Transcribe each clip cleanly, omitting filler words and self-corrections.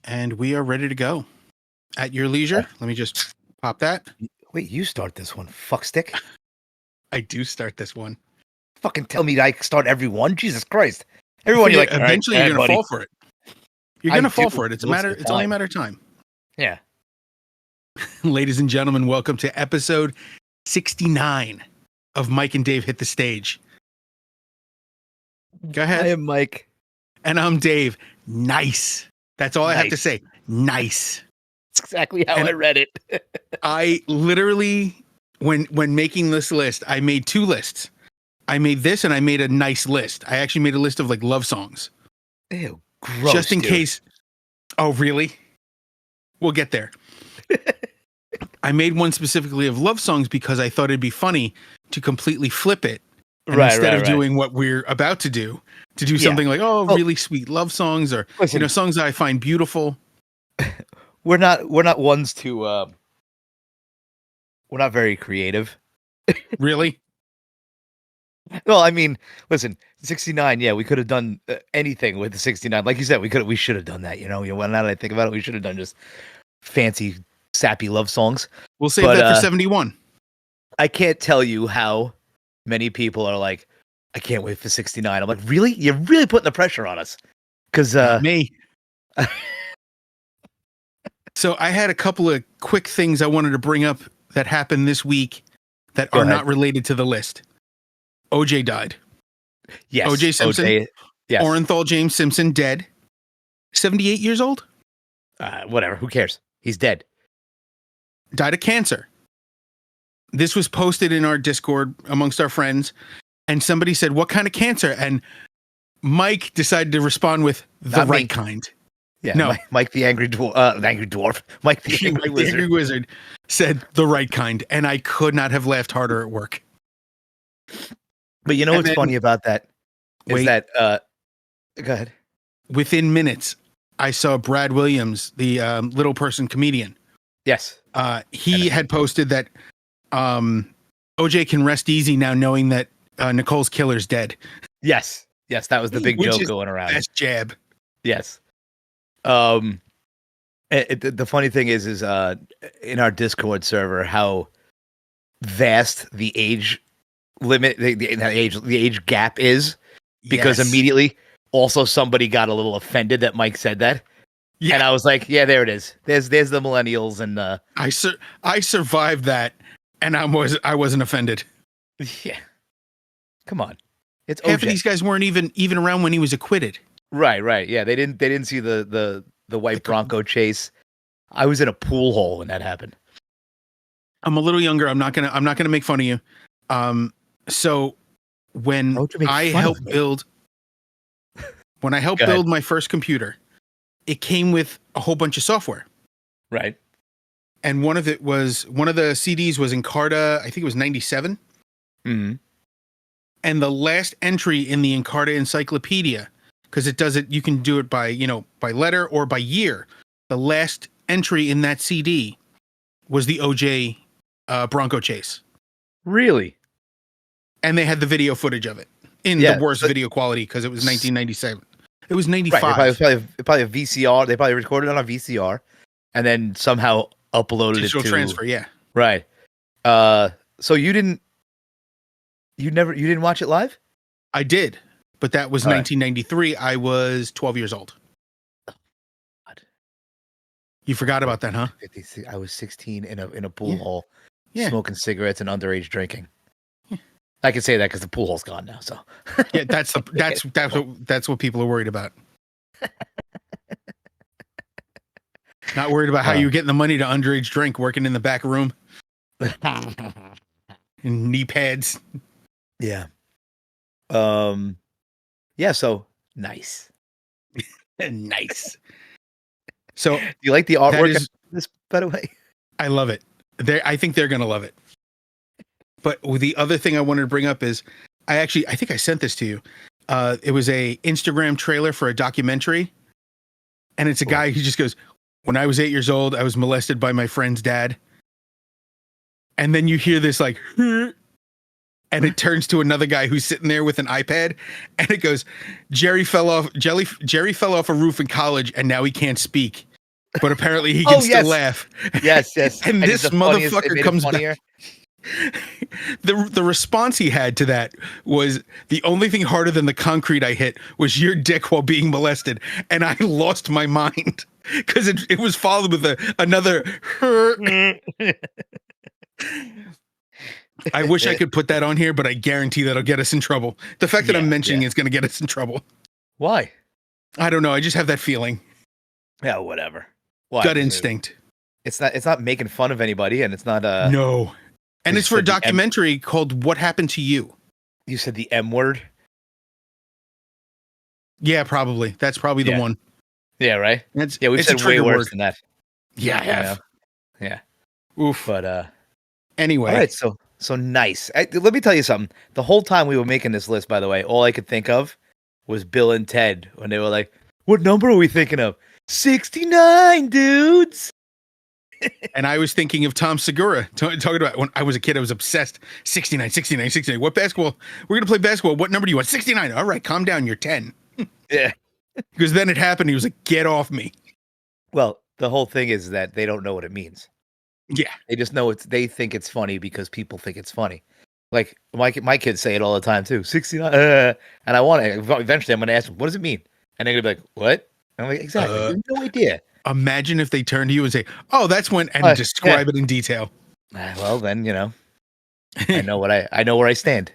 And we are ready to go. At your leisure, let me just pop that. Wait, you start this one, fuckstick. I do start this one. Fucking tell me that I start every one? Jesus Christ. Everyone, you're like, eventually all right, you're going to buddy. fall for it. You're going to fall for it. It's only a matter of time. Yeah. Ladies and gentlemen, welcome to episode 69 of Mike and Dave Hit the Stage. Go ahead. I am Mike. And I'm Dave. Nice. That's all I have to say. Nice. That's exactly how I read it. I literally, when making this list, I made two lists. I made this and I made a nice list. I actually made a list of like love songs. Ew, gross. Just in case. Oh, really? We'll get there. I made one specifically of love songs because I thought it'd be funny to completely flip it. And instead of doing what we're about to do something like, really sweet love songs or songs that I find beautiful. We're not ones to we're not very creative. Really? Well, I mean, listen, 69, yeah, we could have done anything with the 69. Like you said, we should have done that, now that I think about it, we should have done just fancy sappy love songs. We'll save that for 71. I can't tell you how many people are like, I can't wait for 69. I'm like, really? You're really putting the pressure on us. Because me. So I had a couple of quick things I wanted to bring up that happened this week that are not related to the list. OJ died. Yes. OJ Simpson. OJ, yes. Orenthal James Simpson dead. 78 years old? Whatever. Who cares? He's dead. Died of cancer. This was posted in our Discord amongst our friends, and somebody said, "What kind of cancer?" And Mike decided to respond with the right kind. Yeah, no, Mike the angry dwarf. Mike the angry wizard said the right kind, and I could not have laughed harder at work. But you know what's funny about that is that go ahead. Within minutes, I saw Brad Williams, the little person comedian. Yes, he had posted that OJ can rest easy now, knowing that Nicole's killer's dead. Yes, that was the big joke going around. That's jab. Yes. The funny thing is in our Discord server how vast the age limit, the age gap is, because immediately also somebody got a little offended that Mike said that. Yeah. And I was like, yeah, there it is. There's the millennials, and I survived that, and I wasn't offended. Yeah. Come on. It's half OJ. of these guys weren't even around when he was acquitted. Right. Yeah, they didn't see the white Bronco chase. I was in a pool hole when that happened. I'm a little younger. I'm not gonna make fun of you. So when I helped build my first computer, it came with a whole bunch of software. Right. And one of the CDs was Encarta, I think it was 97. Mm-hmm. And the last entry in the Encarta encyclopedia, because you can do it by letter or by year. The last entry in that CD was the OJ Bronco chase. Really? And they had the video footage of it in the worst video quality because it was 1997. It was 95. Right, probably a VCR. They probably recorded it on a VCR and then somehow uploaded digital it to transfer. Yeah. Right. So you didn't watch it live? I did, but that was 1993. I was 12 years old. God. You forgot about that, huh? I was 16 in a pool hall, smoking cigarettes and underage drinking. Yeah. I can say that because the pool hall's gone now. So yeah, that's what people are worried about. Not worried about how you're getting the money to underage drink, working in the back room, and knee pads. Yeah. Yeah. So nice. Nice. So, do you like the artwork? This, by the way, I love it. I think they're gonna love it. But the other thing I wanted to bring up is, I think I sent this to you. It was a Instagram trailer for a documentary, and it's a guy who just goes, "When I was 8 years old, I was molested by my friend's dad." And then you hear this like, and it turns to another guy who's sitting there with an iPad, and it goes, Jerry fell off a roof in college, and now he can't speak, but apparently he can still laugh. Yes. And this motherfucker comes back. The response he had to that was, the only thing harder than the concrete I hit was your dick while being molested, and I lost my mind because it was followed with another. I wish I could put that on here, but I guarantee that'll get us in trouble. The fact that I'm mentioning it's going to get us in trouble. Why? I don't know. I just have that feeling. Yeah, whatever. Why? Gut instinct. It's not making fun of anybody, and it's not no. And it's for a documentary called "What Happened to You." You said the M word? Yeah, probably. That's probably the one. Yeah, right? We've said way worse than that. Yeah, I have. Yeah. Oof. But anyway. All right, so nice. Let me tell you something. The whole time we were making this list, by the way, all I could think of was Bill and Ted when they were like, "What number are we thinking of?" 69, dudes. And I was thinking of Tom Segura talking about, when I was a kid, I was obsessed. 69, 69, 69. What basketball? We're going to play basketball. What number do you want? 69. All right, calm down. You're 10. Yeah. Because then it happened. He was like, get off me. Well, the whole thing is that they don't know what it means. Yeah. They just know they think it's funny because people think it's funny. Like my kids say it all the time too. 69. And I want to, eventually I'm going to ask them, what does it mean? And they're going to be like, what? And I'm like, exactly. You have no idea. Imagine if they turn to you and say, "Oh, that's when," and describe it in detail. Well, then I know where I stand.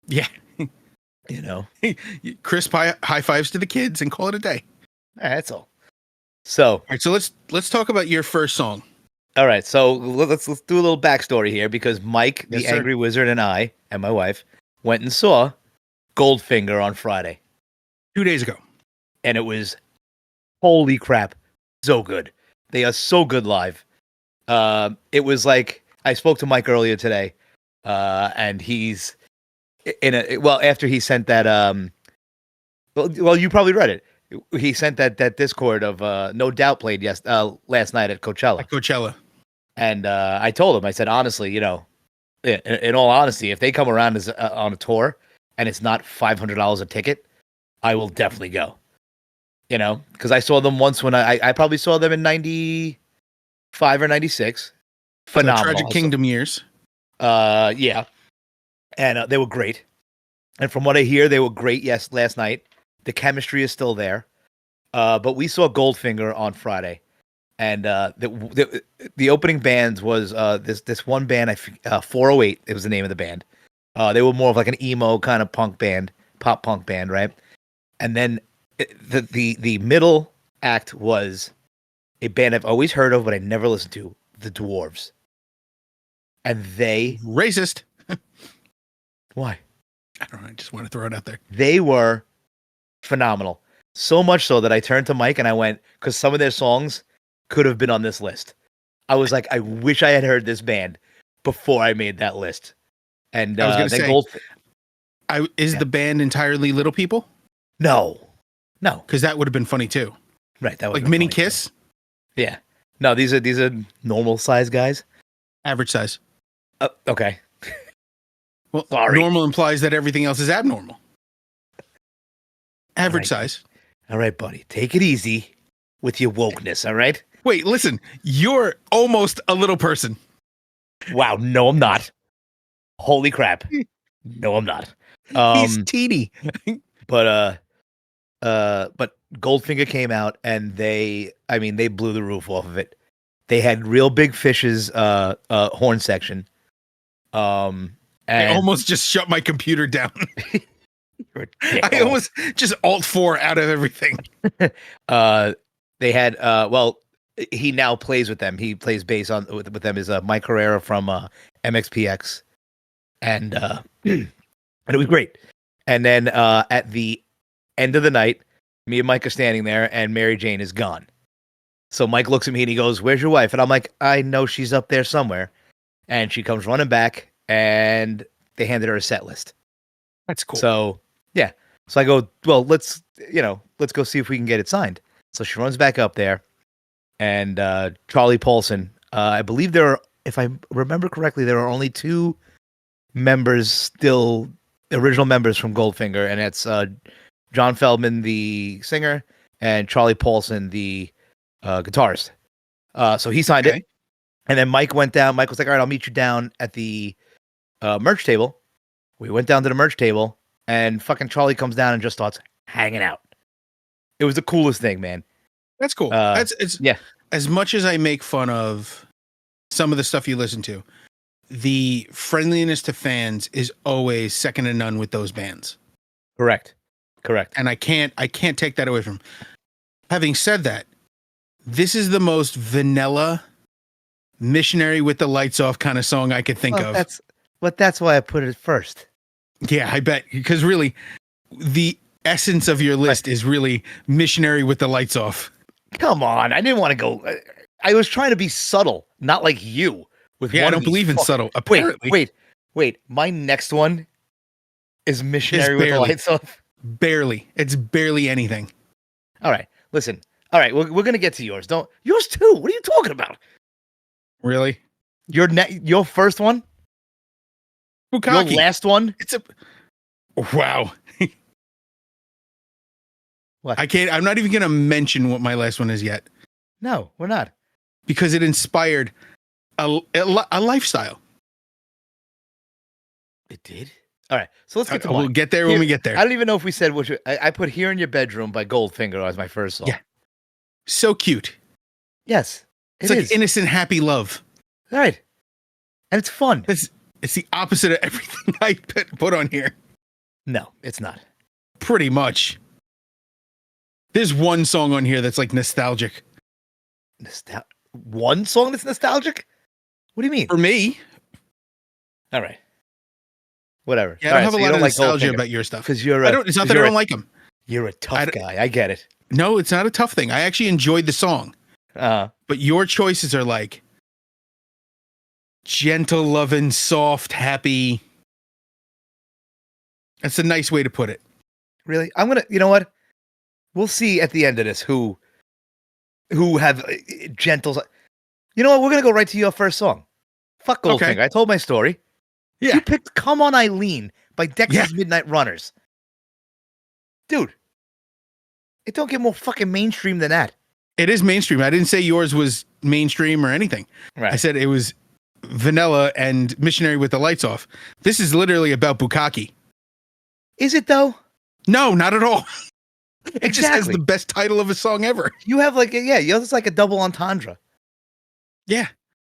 Yeah, crisp high fives to the kids and call it a day. All right, that's all. So, all right, so let's talk about your first song. All right, so let's do a little backstory here because Mike, the Angry Wizard, and I and my wife went and saw Goldfinger on Friday, 2 days ago, and it was holy crap. So good. They are so good live. It was like, I spoke to Mike earlier today, and he's after he sent that, well, you probably read it. He sent that Discord of No Doubt played last night at Coachella. And I told him, I said, honestly, in all honesty, if they come around on a tour and it's not $500 a ticket, I will definitely go. Because I saw them once when I probably saw them in 95 or 96. Phenomenal. Tragic Kingdom years. Yeah. And they were great. And from what I hear, they were great, last night. The chemistry is still there. But we saw Goldfinger on Friday. And the opening band was this one band, 408, it was the name of the band. They were more of like an emo kind of pop punk band, right? And then the middle act was a band I've always heard of, but I never listened to, the Dwarves. And they... Racist. Why? I don't know. I just want to throw it out there. They were phenomenal. So much so that I turned to Mike and I went, because some of their songs could have been on this list. I was like, I wish I had heard this band before I made that list. And I was going to say, is the band entirely Little People? No. Because that would have been funny too. Right. That would like Mini Kiss? Too. Yeah. No, these are normal size guys. Average size. Okay. Well, normal implies that everything else is abnormal. Average size. All right, buddy. Take it easy with your wokeness, all right? Wait, listen. You're almost a little person. Wow. No, I'm not. Holy crap. No, I'm not. He's teeny. But Goldfinger came out and they blew the roof off of it. They had Real Big Fish's horn section. I almost just shut my computer down. I almost just Alt-4 out of everything. They had he now plays with them. He plays bass with them is Mike Herrera from MXPX, and it was great. And then at the end of the night, me and Mike are standing there, and Mary Jane is gone. So Mike looks at me and he goes, "Where's your wife?" And I'm like, "I know she's up there somewhere." and she comes running back, and they handed her a set list. That's cool. So yeah, so I go, well, let's go see if we can get it signed. So she runs back up there, and Charlie Paulson. I believe there are, if I remember correctly, there are only 2 members still, original members from Goldfinger, and it's John Feldman, the singer, and Charlie Paulson, the guitarist. So he signed it, and then Mike went down. Mike was like, "All right, I'll meet you down at the merch table." We went down to the merch table, and fucking Charlie comes down and just starts hanging out. It was the coolest thing, man. That's cool. Yeah. As much as I make fun of some of the stuff you listen to, the friendliness to fans is always second to none with those bands. Correct. And I can't take that away from. Having said that, this is the most vanilla Missionary with the Lights Off kind of song I could think of. That's why I put it first. Yeah, I bet, because really the essence of your list is really Missionary with the Lights Off. Come on, I didn't want to go. I was trying to be subtle, not like you. I don't believe in subtle. Apparently, wait. My next one is Missionary with the Lights Off. Barely. It's barely anything. All right, listen. All right, we're gonna get to yours. Yours too. What are you talking about? Really? Your first one? Bukkake. Your last one? Wow. What? I'm not even gonna mention what my last one is yet. No, we're not. Because it inspired a lifestyle. It did? All right, so let's get to mine. We'll get there when we get there. I don't even know if we said which. I put Here in Your Bedroom by Goldfinger as my first song. Yeah. So cute. Yes. It's like innocent, happy love. All right. And it's fun. It's the opposite of everything I put on here. No, it's not. Pretty much. There's one song on here that's like nostalgic. One song that's nostalgic? What do you mean? For me. All right. Whatever. Yeah, I don't have a lot of nostalgia about your stuff. Because it's not that I don't like them. You're a tough guy. I get it. No, it's not a tough thing. I actually enjoyed the song. But your choices are like gentle, loving, soft, happy. That's a nice way to put it. Really? You know what? We'll see at the end of this who have gentle. You know what? We're going to go right to your first song. Fuck Goldfinger. Okay. I told my story. Yeah. You picked Come On Eileen by Dexys Midnight Runners. Dude, it don't get more fucking mainstream than that. It is mainstream. I didn't say yours was mainstream or anything. Right. I said it was vanilla and Missionary with the Lights Off. This is literally about Bukkake. Is it though? No, not at all. It Exactly. just has the best title of a song ever. You have it's like a double entendre. Yeah.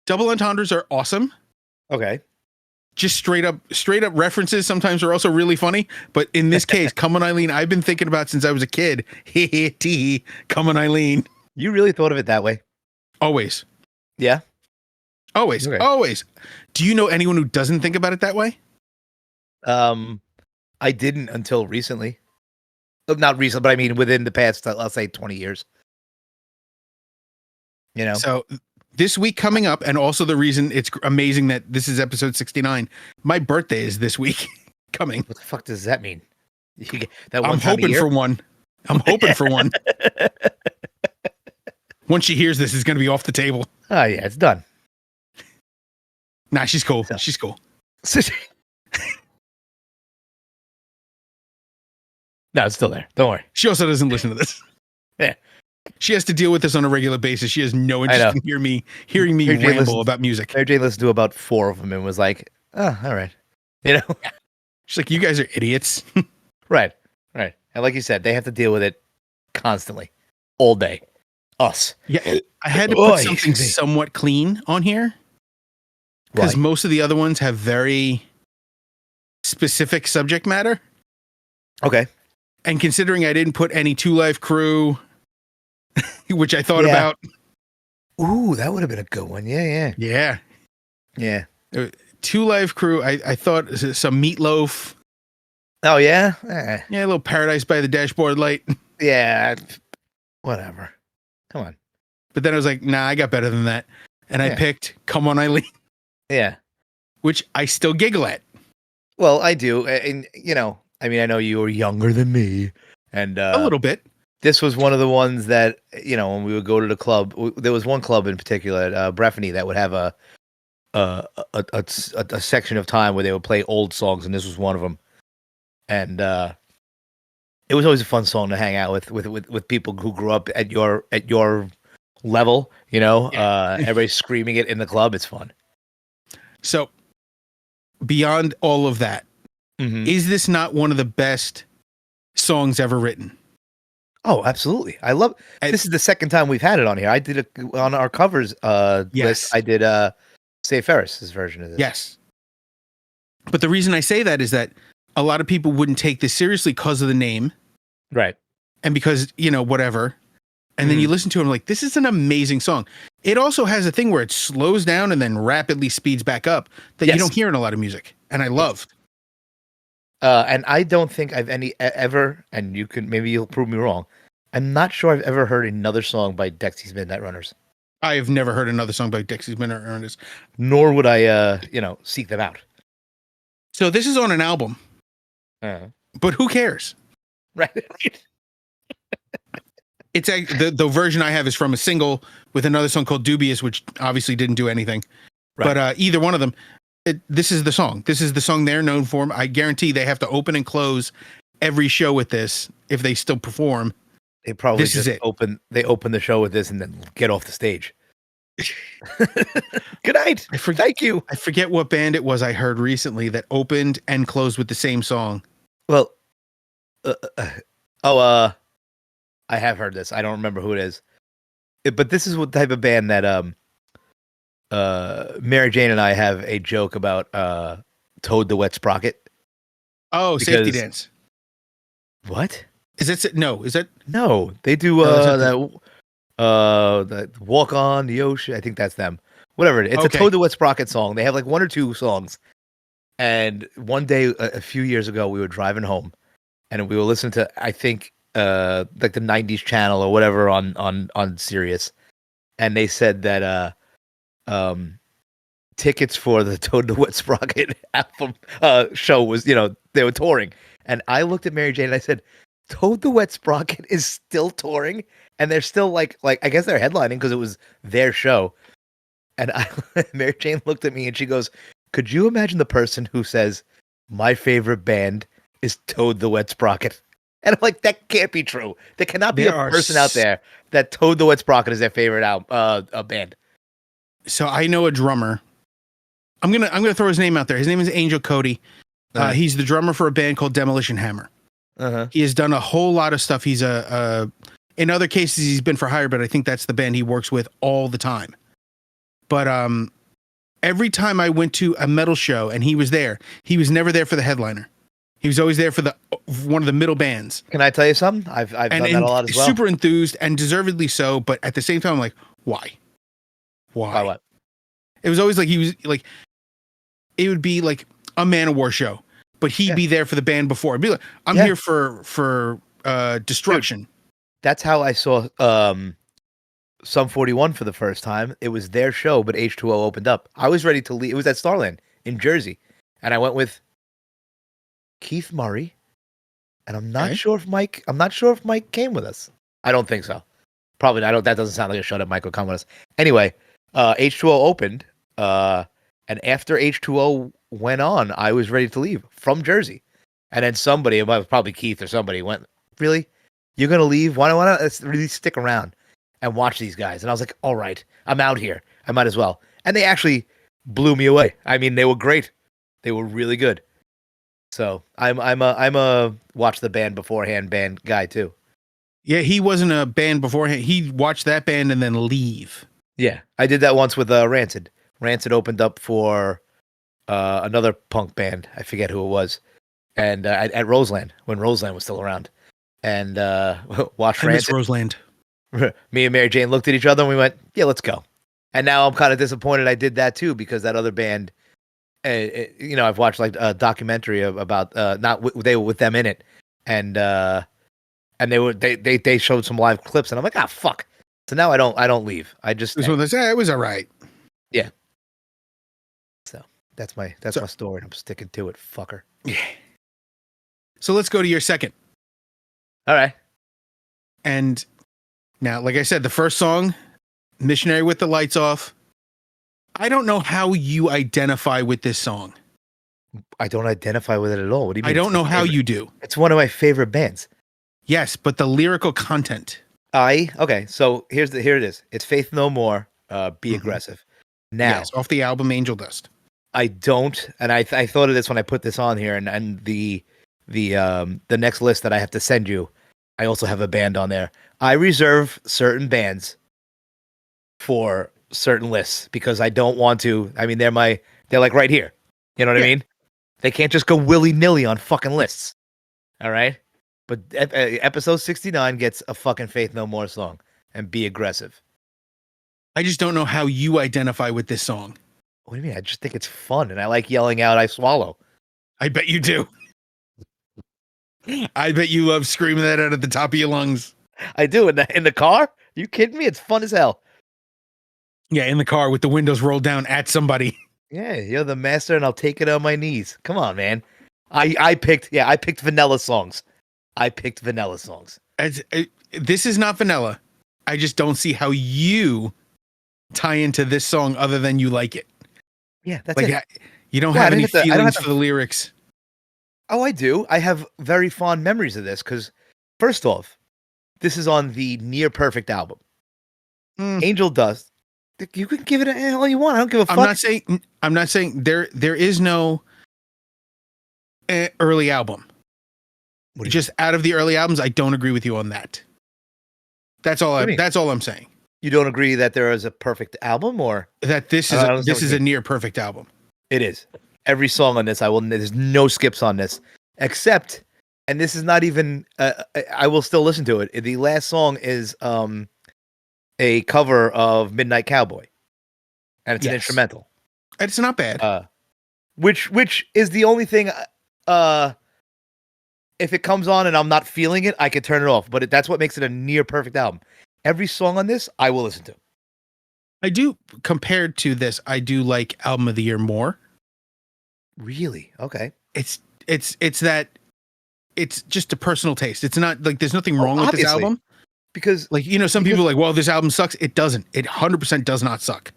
Double entendres are awesome. Okay. Just straight up references sometimes are also really funny. But in this case, Come On Eileen, I've been thinking about since I was a kid. Come On Eileen. You really thought of it that way? Always. Yeah? Always. Okay. Always. Do you know anyone who doesn't think about it that way? I didn't until recently. Not recently, but I mean within the past, let's say 20 years. You know? So this week coming up, and also the reason it's amazing that this is episode 69, my birthday is this week coming. What the fuck does that mean? I'm hoping for one. I'm hoping for one. Once she hears this, it's going to be off the table. Oh, yeah, it's done. Nah, she's cool. She's cool. No, it's still there. Don't worry. She also doesn't listen to this. Yeah. She has to deal with this on a regular basis. She has no interest in hearing me ramble about music. Mary Jane listened to about 4 of them and was like, oh, all right. You know? She's like, you guys are idiots. Right. And like you said, they have to deal with it constantly. All day. Us. Yeah. I had to put something somewhat clean on here. Because most of the other ones have very specific subject matter. Okay. And considering I didn't put any Two Live Crew, which I thought about. Ooh, that would have been a good one. Yeah. Two Live Crew, I thought some Meatloaf. Oh, yeah? Yeah, a little Paradise by the Dashboard Light. Yeah. Whatever. Come on. But then I was like, nah, I got better than that. And I picked Come On Eileen. Yeah. which I still giggle at. Well, I do. And, I mean, I know you were younger than me. And A little bit. this was one of the ones that, when we would go to the club, there was one club in particular at Breffany that would have a section of time where they would play old songs, and this was one of them. And it was always a fun song to hang out with people who grew up at your level. Everybody's screaming it in the club. It's fun. So, beyond all of that, is this not one of the best songs ever written? Oh, absolutely! I love. This is the second time we've had it on here. I did it on our covers list. I did Say Ferris's version of this. Yes. But the reason I say that is that a lot of people wouldn't take this seriously because of the name. Right. And because, whatever. And then you listen to it like, this is an amazing song. It also has a thing where it slows down and then rapidly speeds back up that you don't hear in a lot of music. And I loved. And I don't think I've ever, and you'll prove me wrong. I'm not sure I've ever heard another song by Dexy's Midnight Runners. I have never heard another song by Dexy's Midnight Runners. Nor would I, seek them out. So this is on an album. But who cares? Right. It's the version I have is from a single with another song called Dubious, which obviously didn't do anything. Right. But either one of them, this is the song. This is the song they're known for. I guarantee they have to open and close every show with this if they still perform. They probably open the show with this and then get off the stage. Good night. Thank you. I forget what band it was I heard recently that opened and closed with the same song. Well, I have heard this. I don't remember who it is. But this is what type of band that Mary Jane and I have a joke about Toad the Wet Sprocket. Oh, Safety Dance. What? Is that no? Is that no? They do that Walk on the Ocean. I think that's them. Whatever it is. It's a Toad the Wet Sprocket song. They have like one or two songs. And one day, a few years ago, we were driving home, and we were listening to, I think, like the '90s channel or whatever on Sirius, and they said that tickets for the Toad the Wet Sprocket album show was, they were touring, and I looked at Mary Jane and I said, Toad the Wet Sprocket is still touring, and they're still like I guess they're headlining because it was their show, and Mary Jane looked at me and she goes, could you imagine the person who says my favorite band is Toad the Wet Sprocket? And I'm like, that can't be true. There cannot be a person out there that Toad the Wet Sprocket is their favorite band. So I know a drummer. I'm gonna throw his name out there. His name is Angel Cody. He's the drummer for a band called Demolition Hammer. He has done a whole lot of stuff. He's in other cases he's been for hire, but I think that's the band he works with all the time. But every time I went to a metal show and he was there, he was never there for the headliner. He was always there for one of the middle bands. Can I tell you something? I've done that a lot as well. Super enthused and deservedly so, but at the same time, I'm like, why? Why what? It was always like he was like, it would be like a Manowar show, but he'd be there for the band before. I'd be like, I'm here for Destruction. Dude, that's how I saw Sum 41 for the first time. It was their show, but H2O opened up. I was ready to leave. It was at Starland in Jersey, and I went with Keith Murray, and I'm not sure if Mike came with us. I don't think so. Probably not. That doesn't sound like a show that Mike would come with us. Anyway, H2O opened, and after H2O went on, I was ready to leave from Jersey, and then somebody, it was probably Keith or somebody, went, "Really? You're gonna leave? Why not let's really stick around and watch these guys?" And I was like, "All right, I'm out here. I might as well." And they actually blew me away. I mean, they were great. They were really good. So I'm a watch the band beforehand band guy too. Yeah, he wasn't a band beforehand. He watched that band and then leave. Yeah, I did that once with Rancid. Rancid opened up for another punk band. I forget who it was, and at Roseland when Roseland was still around, and watched Rancid. I miss Roseland. Me and Mary Jane looked at each other and we went, "Yeah, let's go." And now I'm kind of disappointed I did that too because that other band. I've watched like a documentary about they were with them in it, and they showed some live clips, and I'm like, fuck. So now I don't leave. I just it was all right. Yeah. That's my story. I'm sticking to it, fucker. Yeah. So let's go to your second. All right. And now, like I said, the first song, Missionary with the Lights Off. I don't know how you identify with this song. I don't identify with it at all. What do you mean? I don't know how you do. It's one of my favorite bands. Yes, but the lyrical content. Okay. So here it is. It's Faith No More. Be Aggressive. Now, yes, off the album Angel Dust. I don't, and I thought of this when I put this on here, and the next list that I have to send you, I also have a band on there. I reserve certain bands for certain lists because I don't want to. I mean, they're like right here. You know what I mean? They can't just go willy-nilly on fucking lists. All right? But episode 69 gets a fucking Faith No More song and Be Aggressive. I just don't know how you identify with this song. What do you mean? I just think it's fun and I like yelling out I swallow. I bet you do. I bet you love screaming that out at the top of your lungs. I do. In the car? Are you kidding me? It's fun as hell. Yeah, in the car with the windows rolled down at somebody. Yeah, you're the master and I'll take it on my knees. Come on, man. I picked vanilla songs. This is not vanilla. I just don't see how you tie into this song other than you like it. Yeah, that's like, it. You don't have any feelings for the lyrics. Oh, I do. I have very fond memories of this because, first off, this is on the Near Perfect album. Angel Dust. You can give it all you want. I don't give a fuck. I'm not saying there is no early album. Just out of the early albums, I don't agree with you on that. That's all I'm saying. You don't agree that there is a perfect album, or that this is a near perfect album? It is. Every song on this, there's no skips on this, except, and this is not even. I will still listen to it. The last song is a cover of Midnight Cowboy, and it's an instrumental. It's not bad. Which is the only thing. If it comes on and I'm not feeling it, I could turn it off. But that's what makes it a near perfect album. Every song on this, I will listen to. I do, compared to this, I do like Album of the Year more. Really? Okay. It's that it's just a personal taste. It's not like there's nothing wrong with this album. Because some people are like, well, this album sucks. It doesn't. It 100% does not suck.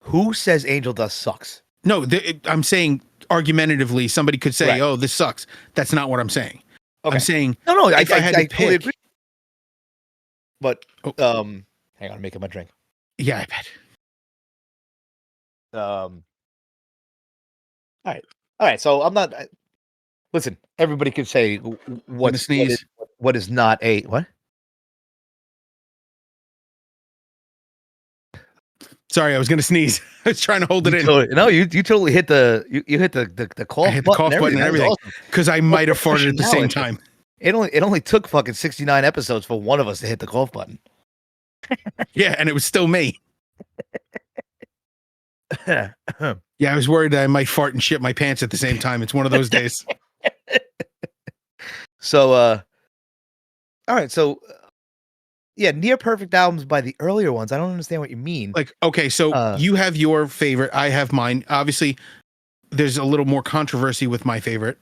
Who says Angel Dust sucks? No, I'm saying argumentatively, somebody could say, oh, this sucks. That's not what I'm saying. Okay. I'm saying no. I totally agree. But hang on, I'm making my drink. Yeah, I bet. All right. So I'm not. Listen, everybody can say what is not a what. Sorry, I was going to sneeze. I was trying to hold it in. You totally hit the hit the cough button. I hit the cough button and everything because I might have farted at the same time. It only took fucking 69 episodes for one of us to hit the cough button. Yeah, and it was still me. Yeah, I was worried that I might fart and shit my pants at the same time. It's one of those days. So, all right. So, near perfect albums by the earlier ones. I don't understand what you mean. Like, okay, so you have your favorite. I have mine. Obviously, there's a little more controversy with my favorite.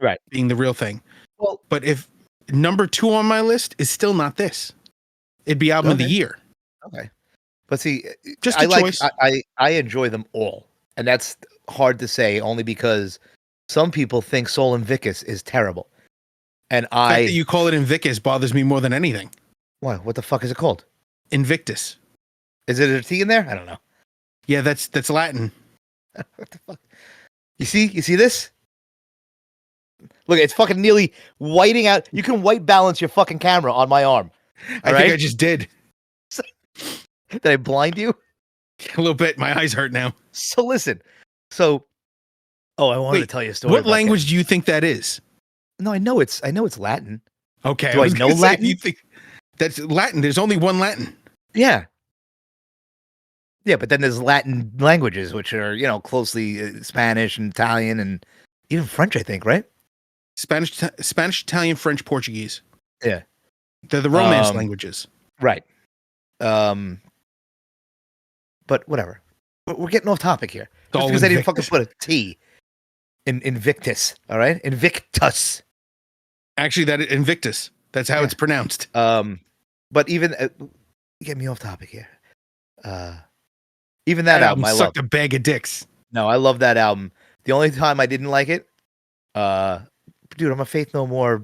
Right. Being the real thing. Well, but if number 2 on my list is still not this, it'd be Album of the Year. Okay. But see, just a choice. I enjoy them all. And that's hard to say only because some people think Soul Invictus is terrible. And the fact that you call it Invictus bothers me more than anything. Why? What the fuck is it called? Invictus. Is it a T in there? I don't know. Yeah, that's Latin. What the fuck? You see this? Look, it's fucking nearly whiting out. You can white balance your fucking camera on my arm. I think I just did. Did I blind you? A little bit. My eyes hurt now. So listen. I wanted to tell you a story. What language do you think that is? No, I know it's Latin. Okay. Do I know Latin? You think that's Latin? There's only one Latin. Yeah. Yeah, but then there's Latin languages, which are, closely Spanish and Italian and even French, I think, right? Spanish, Italian, French, Portuguese. Yeah. They're the Romance languages. Right. But whatever. we're getting off topic here. It's Just all because I didn't fucking Invictus. put a T in Invictus. All right, Invictus. Actually, that Invictus. That's how it's pronounced. But even get me off topic here. Even that album I love. Sucked a bag of dicks. No, I love that album. The only time I didn't like it, dude, I'm a Faith No More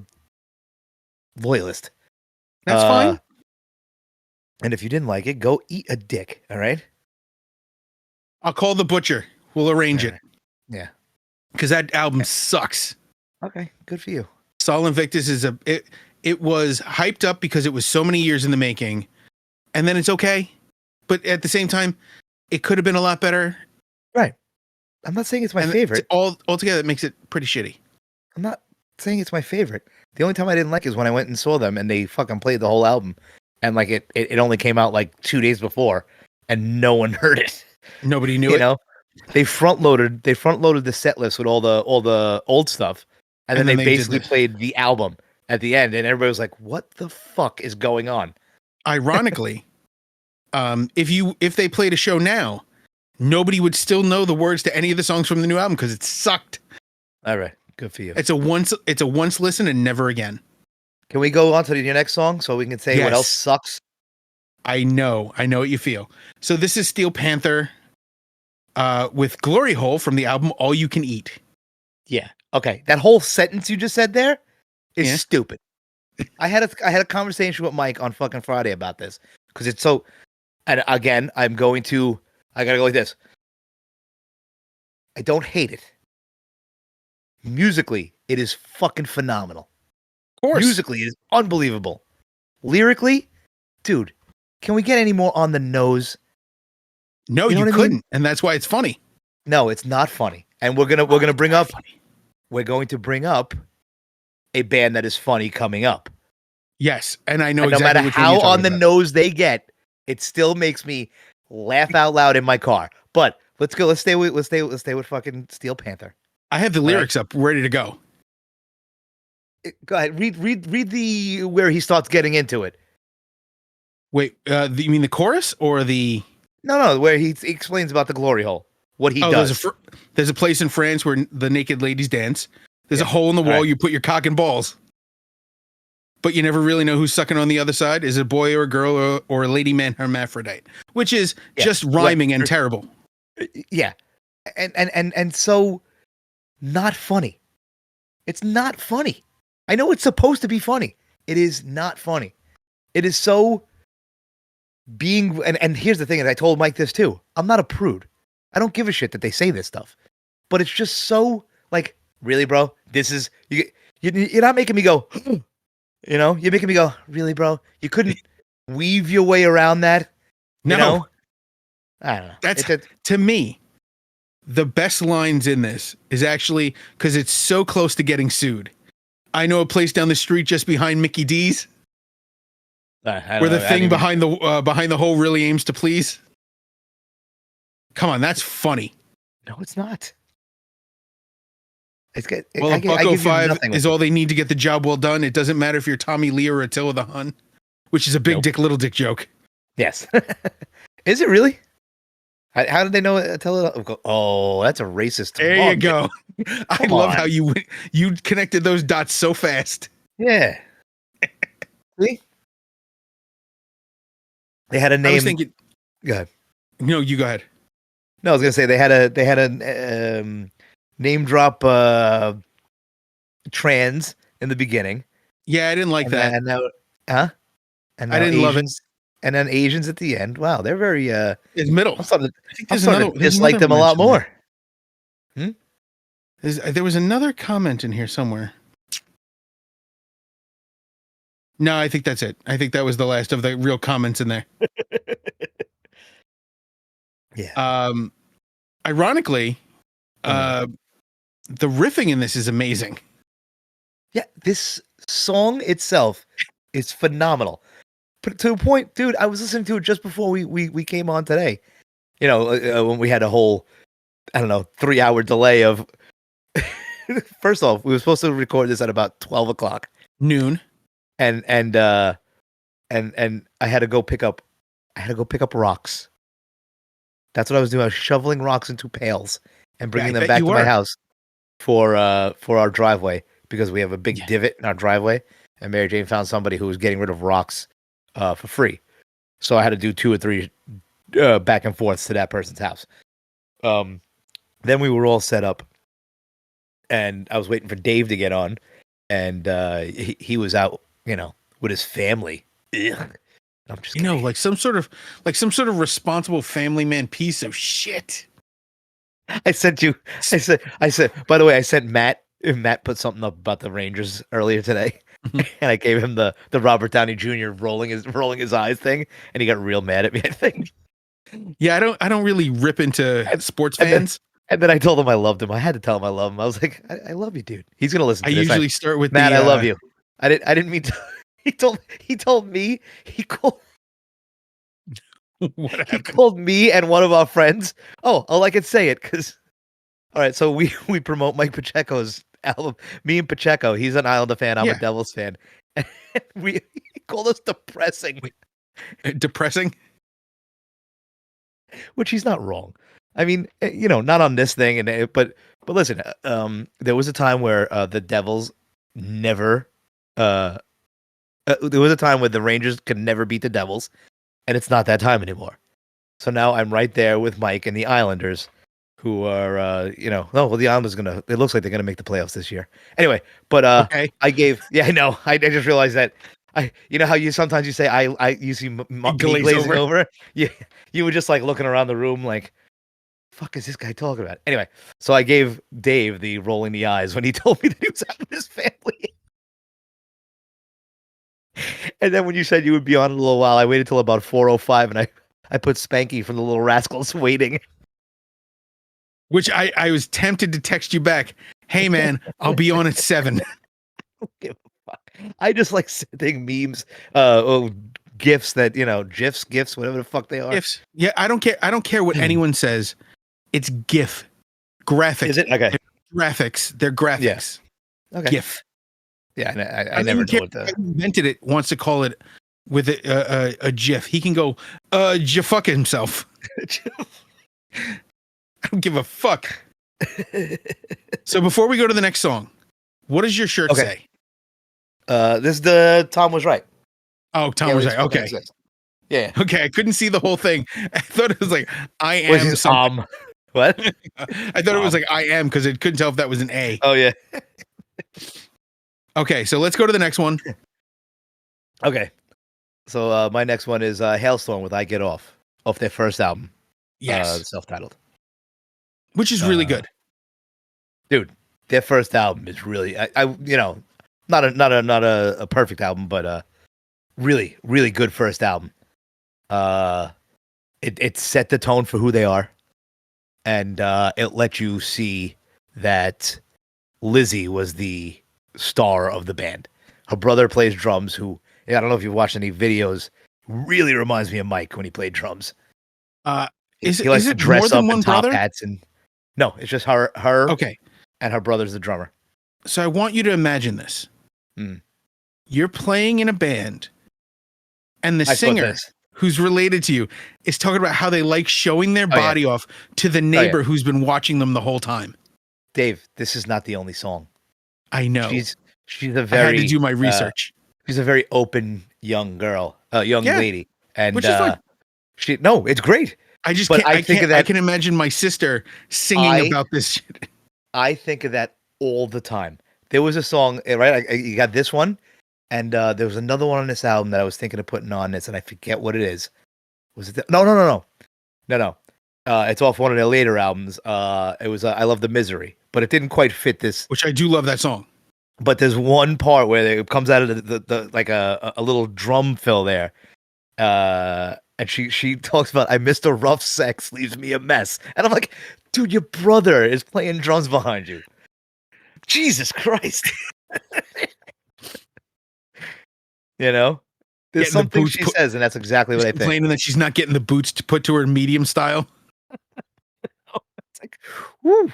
loyalist. That's fine. And if you didn't like it, go eat a dick. All right. I'll call the butcher. We'll arrange it. Yeah. Because that album sucks. Okay, good for you. Sol Invictus is it was hyped up because it was so many years in the making, and then it's okay, but at the same time, it could have been a lot better. Right. I'm not saying it's my favorite. Altogether, it makes it pretty shitty. I'm not saying it's my favorite. The only time I didn't like is when I went and saw them and they fucking played the whole album, and like it only came out like 2 days before, and no one heard it. Nobody knew it. You know, they front loaded the set list with all the old stuff, and then they basically played the album at the end, and everybody was like, "What the fuck is going on?" Ironically, if they played a show now, nobody would still know the words to any of the songs from the new album because it sucked. All right, good for you. It's a once listen and never again. Can we go on to your next song so we can say what else sucks? I know what you feel. So this is Steel Panther with Glory Hole from the album All You Can Eat. Yeah. Okay. That whole sentence you just said there is stupid. I had a conversation with Mike on fucking Friday about this because it's so. And again, I gotta go like this. I don't hate it. Musically, it is fucking phenomenal. Of course. Musically, it is unbelievable. Lyrically, dude, can we get any more on the nose? No, you couldn't, mean? And that's why it's funny. No, it's not funny. And we're going to bring up a band that is funny coming up. Yes, and I know and exactly no matter how on the nose they get, it still makes me laugh out loud in my car. But let's go. Let's stay with fucking Steel Panther. I have the lyrics up, ready to go. Go ahead. Read the where he starts getting into it. Wait, you mean the chorus or the? No, where he explains about the glory hole. What he does. There's a place in France where the naked ladies dance. There's a hole in the wall. Right. You put your cock and balls. But you never really know who's sucking on the other side. Is it a boy or a girl or a lady man hermaphrodite? Which is just rhyming and terrible. Yeah. And so not funny. It's not funny. I know it's supposed to be funny. It is not funny. It is so being and here's the thing, and I told Mike this too. I'm not a prude. I don't give a shit that they say this stuff. But it's just so like, really, bro? This is you're not making me go, you know, you're making me go, really, bro? You couldn't weave your way around that? No. You know? I don't know. That's to me, the best lines in this is actually because it's so close to getting sued. I know a place down the street just behind Mickey D's. Where the thing behind the hole really aims to please. Come on, that's funny. No, it's not. It's good. Well, a $1.05 is all they need to get the job well done. It doesn't matter if you're Tommy Lee or Attila the Hun, which is a big dick, little dick joke. Yes. Is it really? How did they know Attila? Oh, that's a racist. There you go. I love how you connected those dots so fast. Yeah. See? They had a name. I was thinking. Go ahead. No, you go ahead. No, I was gonna say they had a name drop trans in the beginning. Yeah, I didn't like that. And now, huh? And now I didn't love it. And then Asians at the end. Wow, they're very it's middle. I'm starting to dislike them a lot more. There was another comment in here somewhere. No, I think that's it. I think that was the last of the real comments in there. Yeah. Ironically, the riffing in this is amazing. Yeah, this song itself is phenomenal. But to a point, dude, I was listening to it just before we came on today. You know, when we had a whole, 3-hour delay of. First off, we were supposed to record this at about 12 o'clock. Noon. And I had to go pick up rocks. That's what I was doing. I was shoveling rocks into pails and bringing them bet back you to my were. house for our driveway because we have a big Yeah. divot in our driveway, and Mary Jane found somebody who was getting rid of rocks for free. So I had to do 2 or 3 back and forths to that person's house. Then we were all set up, and I was waiting for Dave to get on, and he was out, with his family. Ugh. I'm just kidding. like some sort of responsible family man piece of shit. I sent you. I said. By the way, I sent Matt. Matt put something up about the Rangers earlier today, and I gave him the Robert Downey Jr. rolling his eyes thing, and he got real mad at me. I think. Yeah, I don't really rip into sports fans. And then I told him I loved him. I had to tell him I love him. I was like, I love you, dude. He's gonna listen to I this. usually start with Matt, I love you. I didn't mean to. He told me he called. What happened? He called me and one of our friends. Oh, I could say it because. All right, so we promote Mike Pacheco's album. Me and Pacheco, he's an Islander fan. I'm a Devils fan. And he called us depressing. Depressing? Which he's not wrong. I mean, not on this thing, but listen, there was a time where the Devils never. There was a time where the Rangers could never beat the Devils, and it's not that time anymore. So now I'm right there with Mike and the Islanders, who are, the Islanders it looks like they're gonna make the playoffs this year. Anyway, but okay. I know, I just realized that how you sometimes you say you see me glazing over. You were just like looking around the room like, fuck is this guy talking about? Anyway, so I gave Dave the rolling the eyes when he told me that he was out with his family. And then when you said you would be on in a little while, I waited till about 4:05 and I put Spanky from the Little Rascals waiting. Which I was tempted to text you back. Hey man, I'll be on at 7. I don't give a fuck. I just like sending memes, gifs that gifs, whatever the fuck they are. GIFs. Yeah, I don't care. I don't care what anyone says. It's GIF, graphics. Is it okay? Graphics. They're graphics. Yeah. Okay. GIF. Yeah, I never know what the invented it. Wants to call it with a GIF. He can go fuck himself. I don't give a fuck. So before we go to the next song, what does your shirt say? This is the Tom was right. Oh, Tom was right. Okay. Yeah. Okay, I couldn't see the whole thing. I thought it was like I am some. What? I thought it was like I am because it couldn't tell if that was an A. Oh yeah. Okay, so let's go to the next one. Okay. So my next one is Hailstorm with I Get Off their first album. Yes. Self-titled. Which is really good. Dude, their first album is really not a perfect album, but really, really good first album. It set the tone for who they are, and it let you see that Lizzie was the star of the band. Her brother plays drums, who I don't know if you've watched any videos, really reminds me of Mike when he played drums. He likes to dress up in top hats and no, it's just her. Okay. And her brother's the drummer. So I want you to imagine this. You're playing in a band, and the singer who's related to you is talking about how they like showing their body off to the neighbor who's been watching them the whole time. Dave, this is not the only song. I know. She's a very. I had to do my research. She's a very open young girl, lady, and which is fine. It's great. I just can't. I can imagine my sister singing about this shit. I think of that all the time. There was a song, right? You got this one, and there was another one on this album that I was thinking of putting on this, and I forget what it is. Was it? No. It's off one of their later albums. It was I Love the Misery, but it didn't quite fit this. Which I do love that song. But there's one part where it comes out of the like a little drum fill there. And she talks about, I missed a rough sex, leaves me a mess. And I'm like, dude, your brother is playing drums behind you. Jesus Christ. There's something she says, and that's exactly what I think. Complaining that she's not getting the boots to put to her medium style. It's like, woo.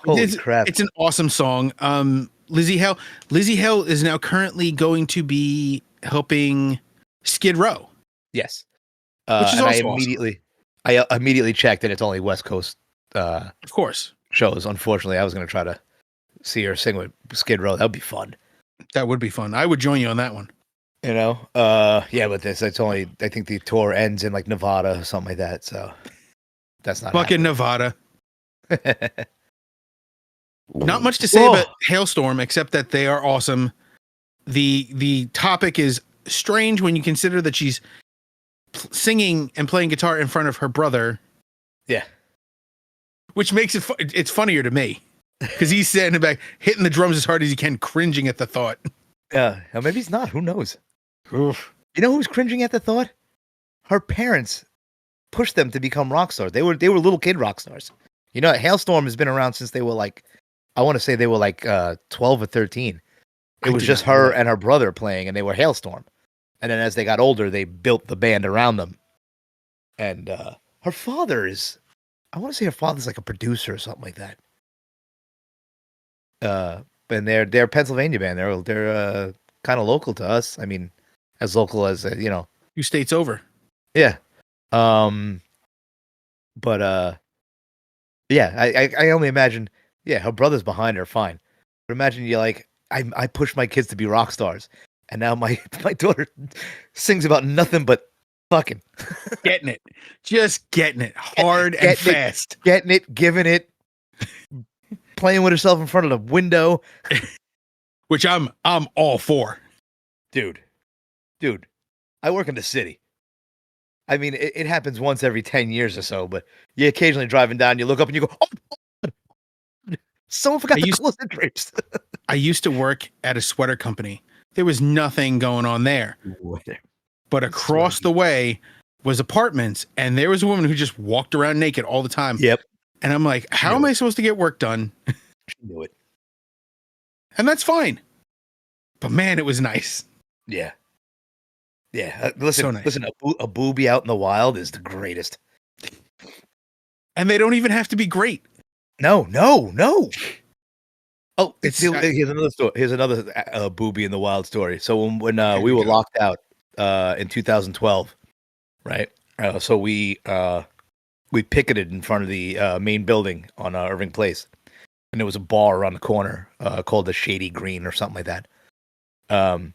Holy crap. It's an awesome song. Lizzie Hale is now currently going to be helping Skid Row. Yes. Which is also awesome. I immediately checked, and it's only West Coast Of course. shows. Unfortunately, I was going to try to see her sing with Skid Row. That would be fun. That would be fun. I would join you on that one. You know? Yeah, but it's only, I think the tour ends in like Nevada or something like that. So that's not Fucking happening. Nevada. Not much to say about Hailstorm, except that they are awesome. The topic is strange when you consider that she's singing and playing guitar in front of her brother. Yeah. Which makes it it's funnier to me. Because he's standing back, hitting the drums as hard as he can, cringing at the thought. Yeah, maybe he's not. Who knows? Oof. You know who's cringing at the thought? Her parents pushed them to become rock stars. They were little kid rock stars. You know, Hailstorm has been around since they were like, I want to say they were like 12 or 13. It was just her and her brother playing, and they were Hailstorm. And then as they got older, they built the band around them. And her father is, I want to say her father's like a producer or something like that. And they're a Pennsylvania band. They're kind of local to us. I mean, as local as 2 states over. Yeah. But yeah, I only imagine. Yeah, her brother's behind her, fine. But imagine you're like, I pushed my kids to be rock stars, and now my daughter sings about nothing but fucking getting it, just getting it hard and fast, getting it, giving it. Playing with herself in front of the window, which I'm all for, dude. I work in the city. I mean, it happens once every 10 years or so, but you're occasionally driving down, you look up and you go, "Oh, someone forgot to close the drapes." I used to work at a sweater company. There was nothing going on there, but across the way was apartments, and there was a woman who just walked around naked all the time. Yep. And I'm like, how am I supposed to get work done? She knew it. And that's fine. But man, it was nice. Yeah. Yeah. Listen, so nice. Listen, a boobie out in the wild is the greatest. And they don't even have to be great. No. Oh, here's another story. Here's another boobie in the wild story. So when we were locked out in 2012, right? So we picketed in front of the main building on Irving Place, and there was a bar around the corner called the Shady Green or something like that. And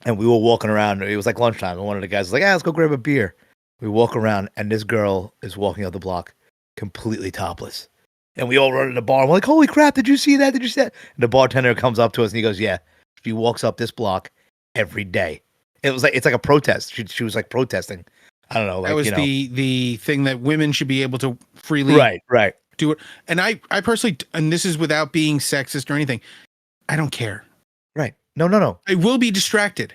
we were walking around. It was like lunchtime, and one of the guys was like, let's go grab a beer. We walk around, and this girl is walking up the block completely topless. And we all run in the bar. And we're like, holy crap, did you see that? Did you see that? And the bartender comes up to us, and he goes, yeah, she walks up this block every day. It was like, it's like a protest. She was like protesting. I don't know. Like, that was the thing that women should be able to freely right do it. And I personally, and this is without being sexist or anything, I don't care. Right. No. I will be distracted,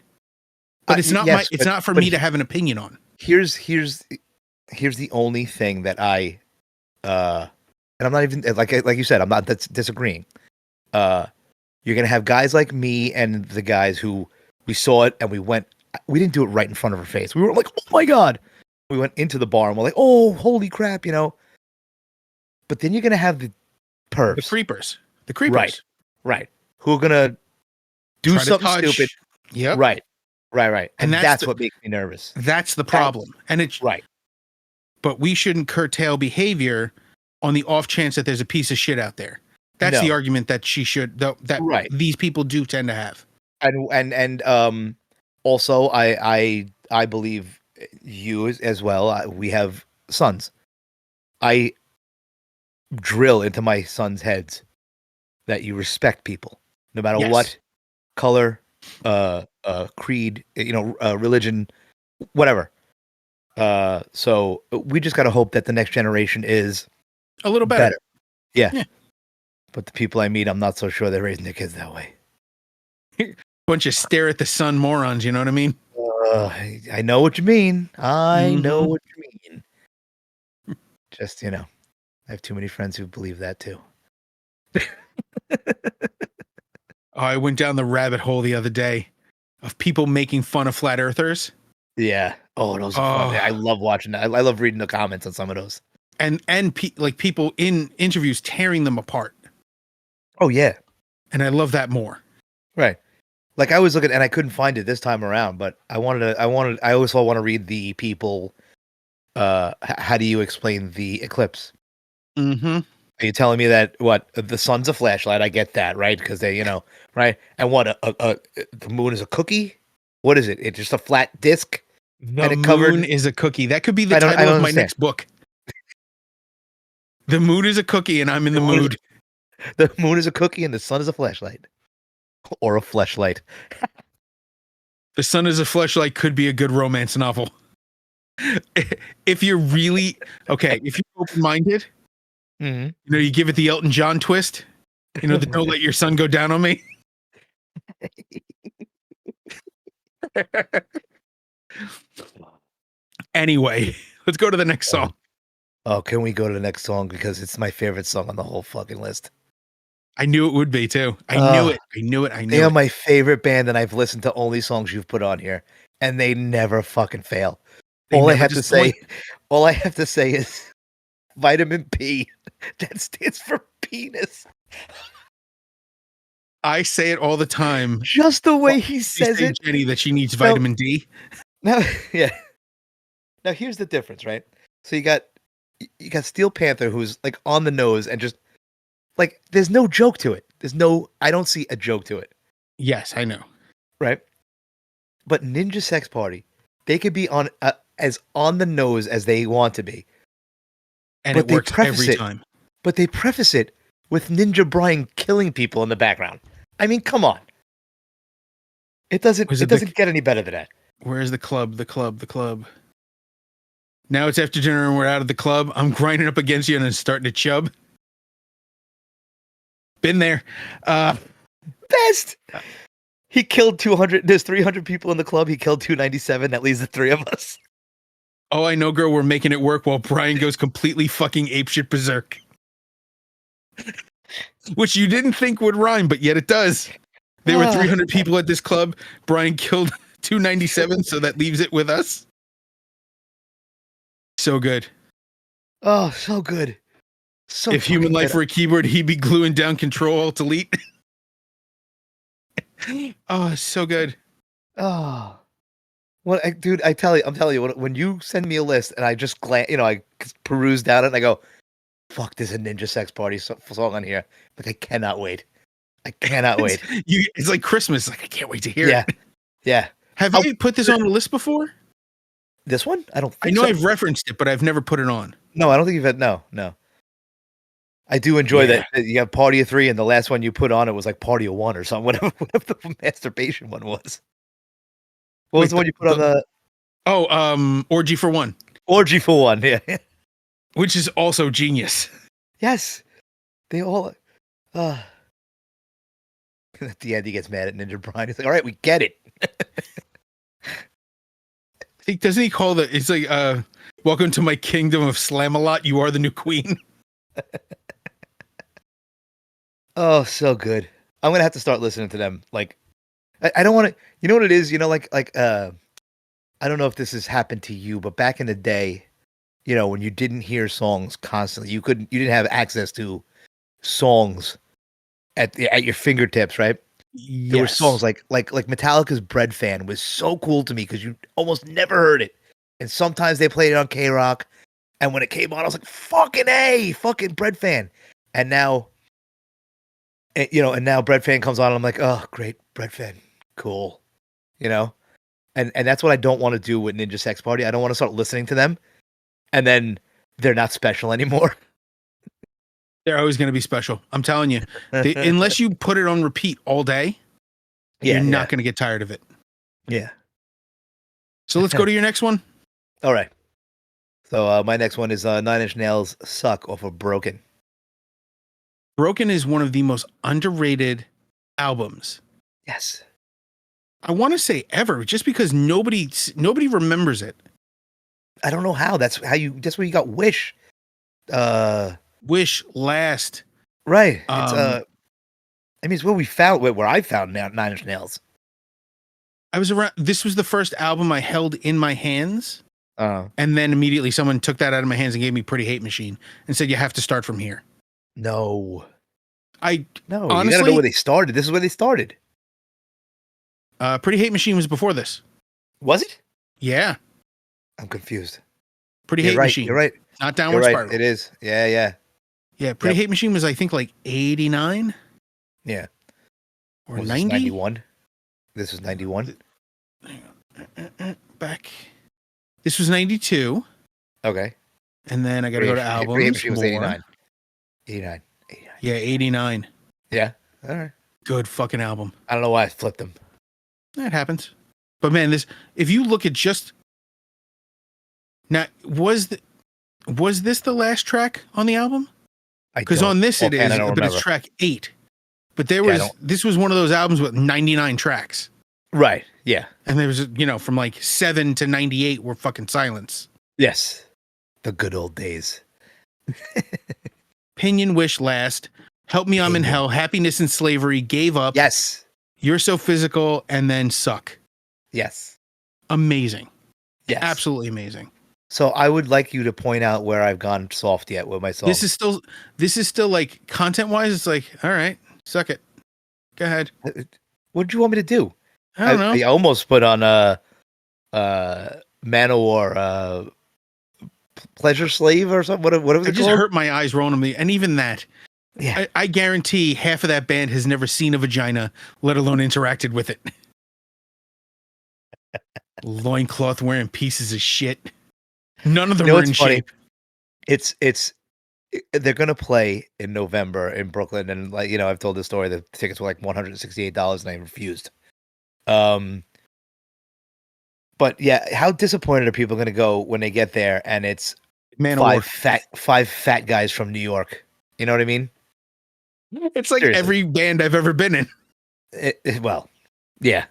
but it's not it's not for me to have an opinion on. Here's the only thing that I and I'm not even like you said, I'm not disagreeing. You're gonna have guys like me and the guys who we saw it and we didn't do it right in front of her face. We were like, oh my God. We went into the bar and we're like, oh, holy crap, But then you're going to have the pervs. The creepers. Right. Who are going to do something stupid. Yep. Right. And that's what makes me nervous. That's the problem. And it's right. But we shouldn't curtail behavior on the off chance that there's a piece of shit out there. That's the argument that she should, that these people do tend to have. And also, I believe you as well. We have sons. I drill into my sons' heads that you respect people, no matter what color, creed, religion, whatever. So we just got to hope that the next generation is a little better. Yeah. But the people I meet, I'm not so sure they're raising their kids that way. Bunch of stare at the sun morons, you know what I mean? I know what you mean. I know what you mean. Just, I have too many friends who believe that too. I went down the rabbit hole the other day of people making fun of flat earthers. Yeah. Oh, those are fun. I love watching that. I love reading the comments on some of those. And people in interviews tearing them apart. Oh, yeah. And I love that more. Right. Like I was looking and I couldn't find it this time around, but I always want to read the people how do you explain the eclipse? Mm-hmm. Are you telling me that the sun's a flashlight? I get that, right? Because they, right? And the moon is a cookie? What is it? It's just a flat disc, The and it moon covered. is a cookie. That could be the I title don't of my understand. next book. The moon is a cookie, and I'm in the mood. The moon is a cookie, and the sun is a flashlight, or a fleshlight. The sun is a fleshlight could be a good romance novel. If you're really okay, if you're open-minded, you give it the Elton John twist. The don't let your sun go down on me. Anyway, let's go to the next song. Oh, can we go to the next song? Because it's my favorite song on the whole fucking list. I knew it would be too. I knew it. They are my favorite band, and I've listened to only songs you've put on here, and they never fucking fail. All I have to say is vitamin P. That stands for penis. I say it all the time. Just the way he says it. Jenny that she needs vitamin D. Now, yeah. Now here's the difference, right? So you got Steel Panther, who's like on the nose and just like there's no joke to it. I don't see a joke to it. Yes, I know. Right? But Ninja Sex Party, they could be on as on the nose as they want to be. And it works every time. But they preface it with Ninja Brian killing people in the background. I mean, come on. It doesn't get any better than that. Where's the club? The club. Now it's after dinner and we're out of the club. I'm grinding up against you and then starting to chub. Been there. Best. He killed 200. There's 300 people in the club. He killed 297. That leaves the three of us. Oh, I know, girl. We're making it work while Brian goes completely fucking apeshit berserk. Which you didn't think would rhyme, but yet it does. There were 300 people at this club. Brian killed 297, so that leaves it with us. So good. Oh, so good. So if human life were a keyboard, he'd be gluing down Control Alt Delete. Oh, so good. Oh, well, dude, I'm telling you, when you send me a list and I just I peruse down it and I go, "Fuck, there's a Ninja Sex Party song on here," but I cannot wait. I cannot wait. It's like Christmas. Like I can't wait to hear it. Yeah. Have you put this on the list before? This one? I don't think I know so. I've referenced it, but I've never put it on. No, I don't think you've had. No. I do enjoy that you have Party of 3, and the last one you put on it was like Party of 1 or something. Whatever the masturbation one was. What was the one you put on the? Oh, Orgy for One. Orgy for One, yeah. Which is also genius. Yes, they all. At the end, he gets mad at Ninja Brian. He's like, "All right, we get it." Doesn't he call it's like, welcome to my kingdom of Slam-A-Lot. You are the new queen. Oh, so good. I'm going to have to start listening to them. Like, I don't want to, you know what it is? I don't know if this has happened to you, but back in the day, when you didn't hear songs constantly, you didn't have access to songs at your fingertips, right? Yes. There were songs like Metallica's Bread Fan was so cool to me because you almost never heard it. And sometimes they played it on K-Rock. And when it came on, I was like, fucking Bread Fan. And now, and now Bread Fan comes on and I'm like, oh, great, Bread Fan. Cool. And that's what I don't want to do with Ninja Sex Party. I don't want to start listening to them and then they're not special anymore. They're always going to be special. I'm telling you. Unless you put it on repeat all day, you're not going to get tired of it. Yeah. So let's go to your next one. All right. So my next one is 9 Inch Nails' Suck off of Broken. Broken is one of the most underrated albums. Yes. I want to say ever, just because nobody remembers it. I don't know how. That's where you got Wish. Wish, Last. Right. It's where I found 9 Inch Nails. This was the first album I held in my hands. And then immediately someone took that out of my hands and gave me Pretty Hate Machine and said, you have to start from here. No. Honestly, you gotta know where they started. This is where they started. Pretty Hate Machine was before this. Was it? Yeah. I'm confused. Pretty You're Hate right. Machine. You're right. Not You're Downward right. Spiral. It is. Yeah, yeah. Yeah, Pretty Hate Machine was, I think, like 89? Yeah. Or Was 90? this 91? This was 91? Back. This was 92. Okay. And then I got to go to albums. Pretty Hate Machine was more. 89. 89. Yeah, 89. Yeah. All right. Good fucking album. I don't know why I flipped them. That happens. But man, if you look at just now, was this the last track on the album? Because on this it is, but it's track 8. But this was one of those albums with 99 tracks. Right. Yeah. And there was, from like 7 to 98 were fucking silence. Yes. The good old days. Pinion Wish Last. Help Me, I'm in Hell. Happiness and Slavery. Gave Up. Yes. You're So Physical. And then Suck. Yes. Amazing. Yes. Absolutely amazing. So I would like you to point out where I've gone soft yet with myself. This is still like content wise. It's like, all right, suck it. Go ahead. What do you want me to do? I don't know. I almost put on Manowar, Pleasure Slave or something. What was it I just called? hurt my eyes rolling me, and even that. Yeah. I guarantee half of that band has never seen a vagina, let alone interacted with it. Loincloth wearing pieces of shit. None of them are in shape. It's they're gonna play in November in Brooklyn, and I've told this story. The tickets were like $168, and I refused. But yeah, how disappointed are people gonna go when they get there and it's five fat guys from New York? You know what I mean? It's like Seriously. Every band I've ever been in. Well, yeah.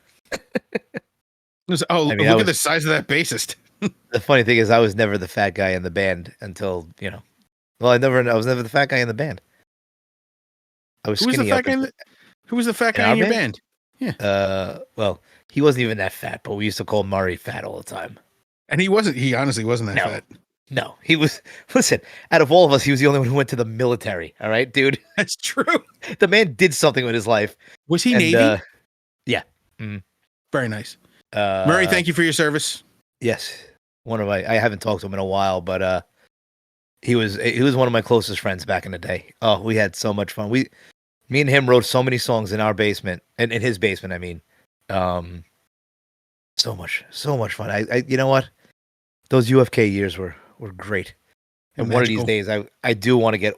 Look at the size of that bassist. The funny thing is, I was never the fat guy in the band until Well, I was never the fat guy in the band. I was skinny. Who was the fat guy in your band? Yeah. Well, he wasn't even that fat, but we used to call Murray fat all the time. And he wasn't. He honestly wasn't that fat. No, he was. Listen, out of all of us, he was the only one who went to the military. All right, dude. That's true. The man did something with his life. Was he Navy? Yeah. Mm. Very nice. Murray, thank you for your service. Yes. I haven't talked to him in a while, but he was one of my closest friends back in the day. Oh, we had so much fun. Me and him wrote so many songs in our basement, and in his basement, I mean. So much fun. I you know what? Those UFK years were great. And one of these days I do want to get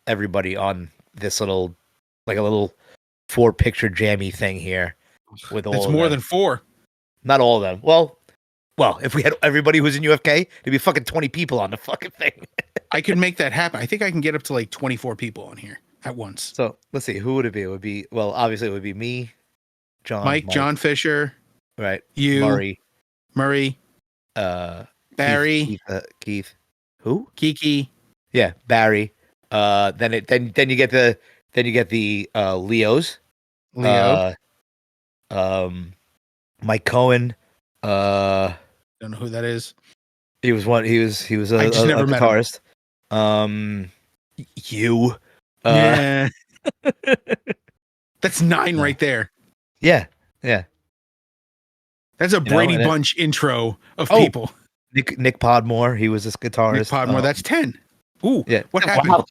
everybody on this little 4-picture jammy thing here with all. It's more than 4. Not all of them. Well, if we had everybody who's in UFK, there'd be fucking 20 people on the fucking thing. I could make that happen. I think I can get up to like 24 people on here at once. So let's see, who would it be? It would be, well, obviously it would be me, Mike, John Fisher, right? You, Murray, Barry, Keith, who? Kiki, yeah, Barry. Then you get the Leos, Leo, Mike Cohen. Don't know who that is. He was a guitarist. You. Yeah. That's 9 right there. Yeah. That's a Brady Bunch intro of people. Nick Podmore, he was this guitarist. Nick Podmore, that's 10. Ooh, yeah. What happened? Wow.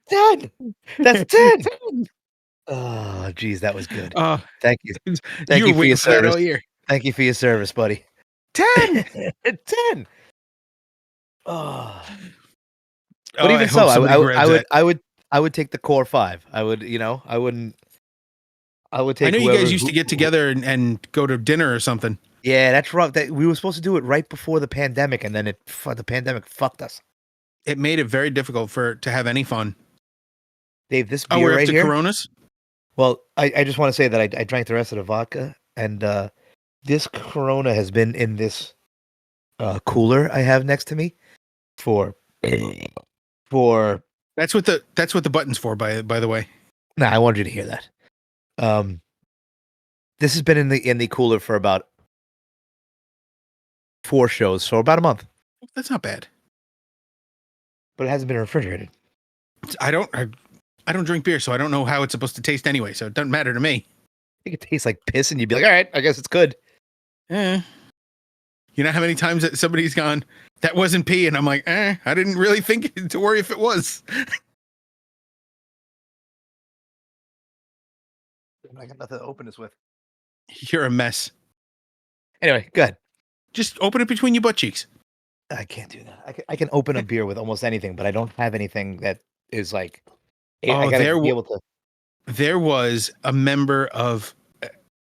10. That's 10. Oh, geez, that was good. Thank you. Thank you for your service. Thank you for your service, buddy. 10. 10. Oh. But even so, I would take the core 5. I would take. I know you guys used to get together and go to dinner or something. Yeah, that's rough. We were supposed to do it right before the pandemic, and then the pandemic fucked us. It made it very difficult to have any fun. Dave, this beer we're up to Coronas? Well, I just want to say that I drank the rest of the vodka, and this Corona has been in this cooler I have next to me for. That's what the button's for. By the way. Nah, I wanted you to hear that. This has been in the cooler for about 4 shows, so about a month. That's not bad. But it hasn't been refrigerated. I don't drink beer, so I don't know how it's supposed to taste anyway, so it doesn't matter to me. I think it tastes like piss, and you'd be like, all right, I guess it's good. You know how many times that somebody's gone, that wasn't pee, and I'm like, I didn't really think to worry if it was. I got nothing to open this with. You're a mess. Anyway, good. Just open it between your butt cheeks. I can't do that. I can open a beer with almost anything, but I don't have anything that is like. I gotta be able to. There was a member of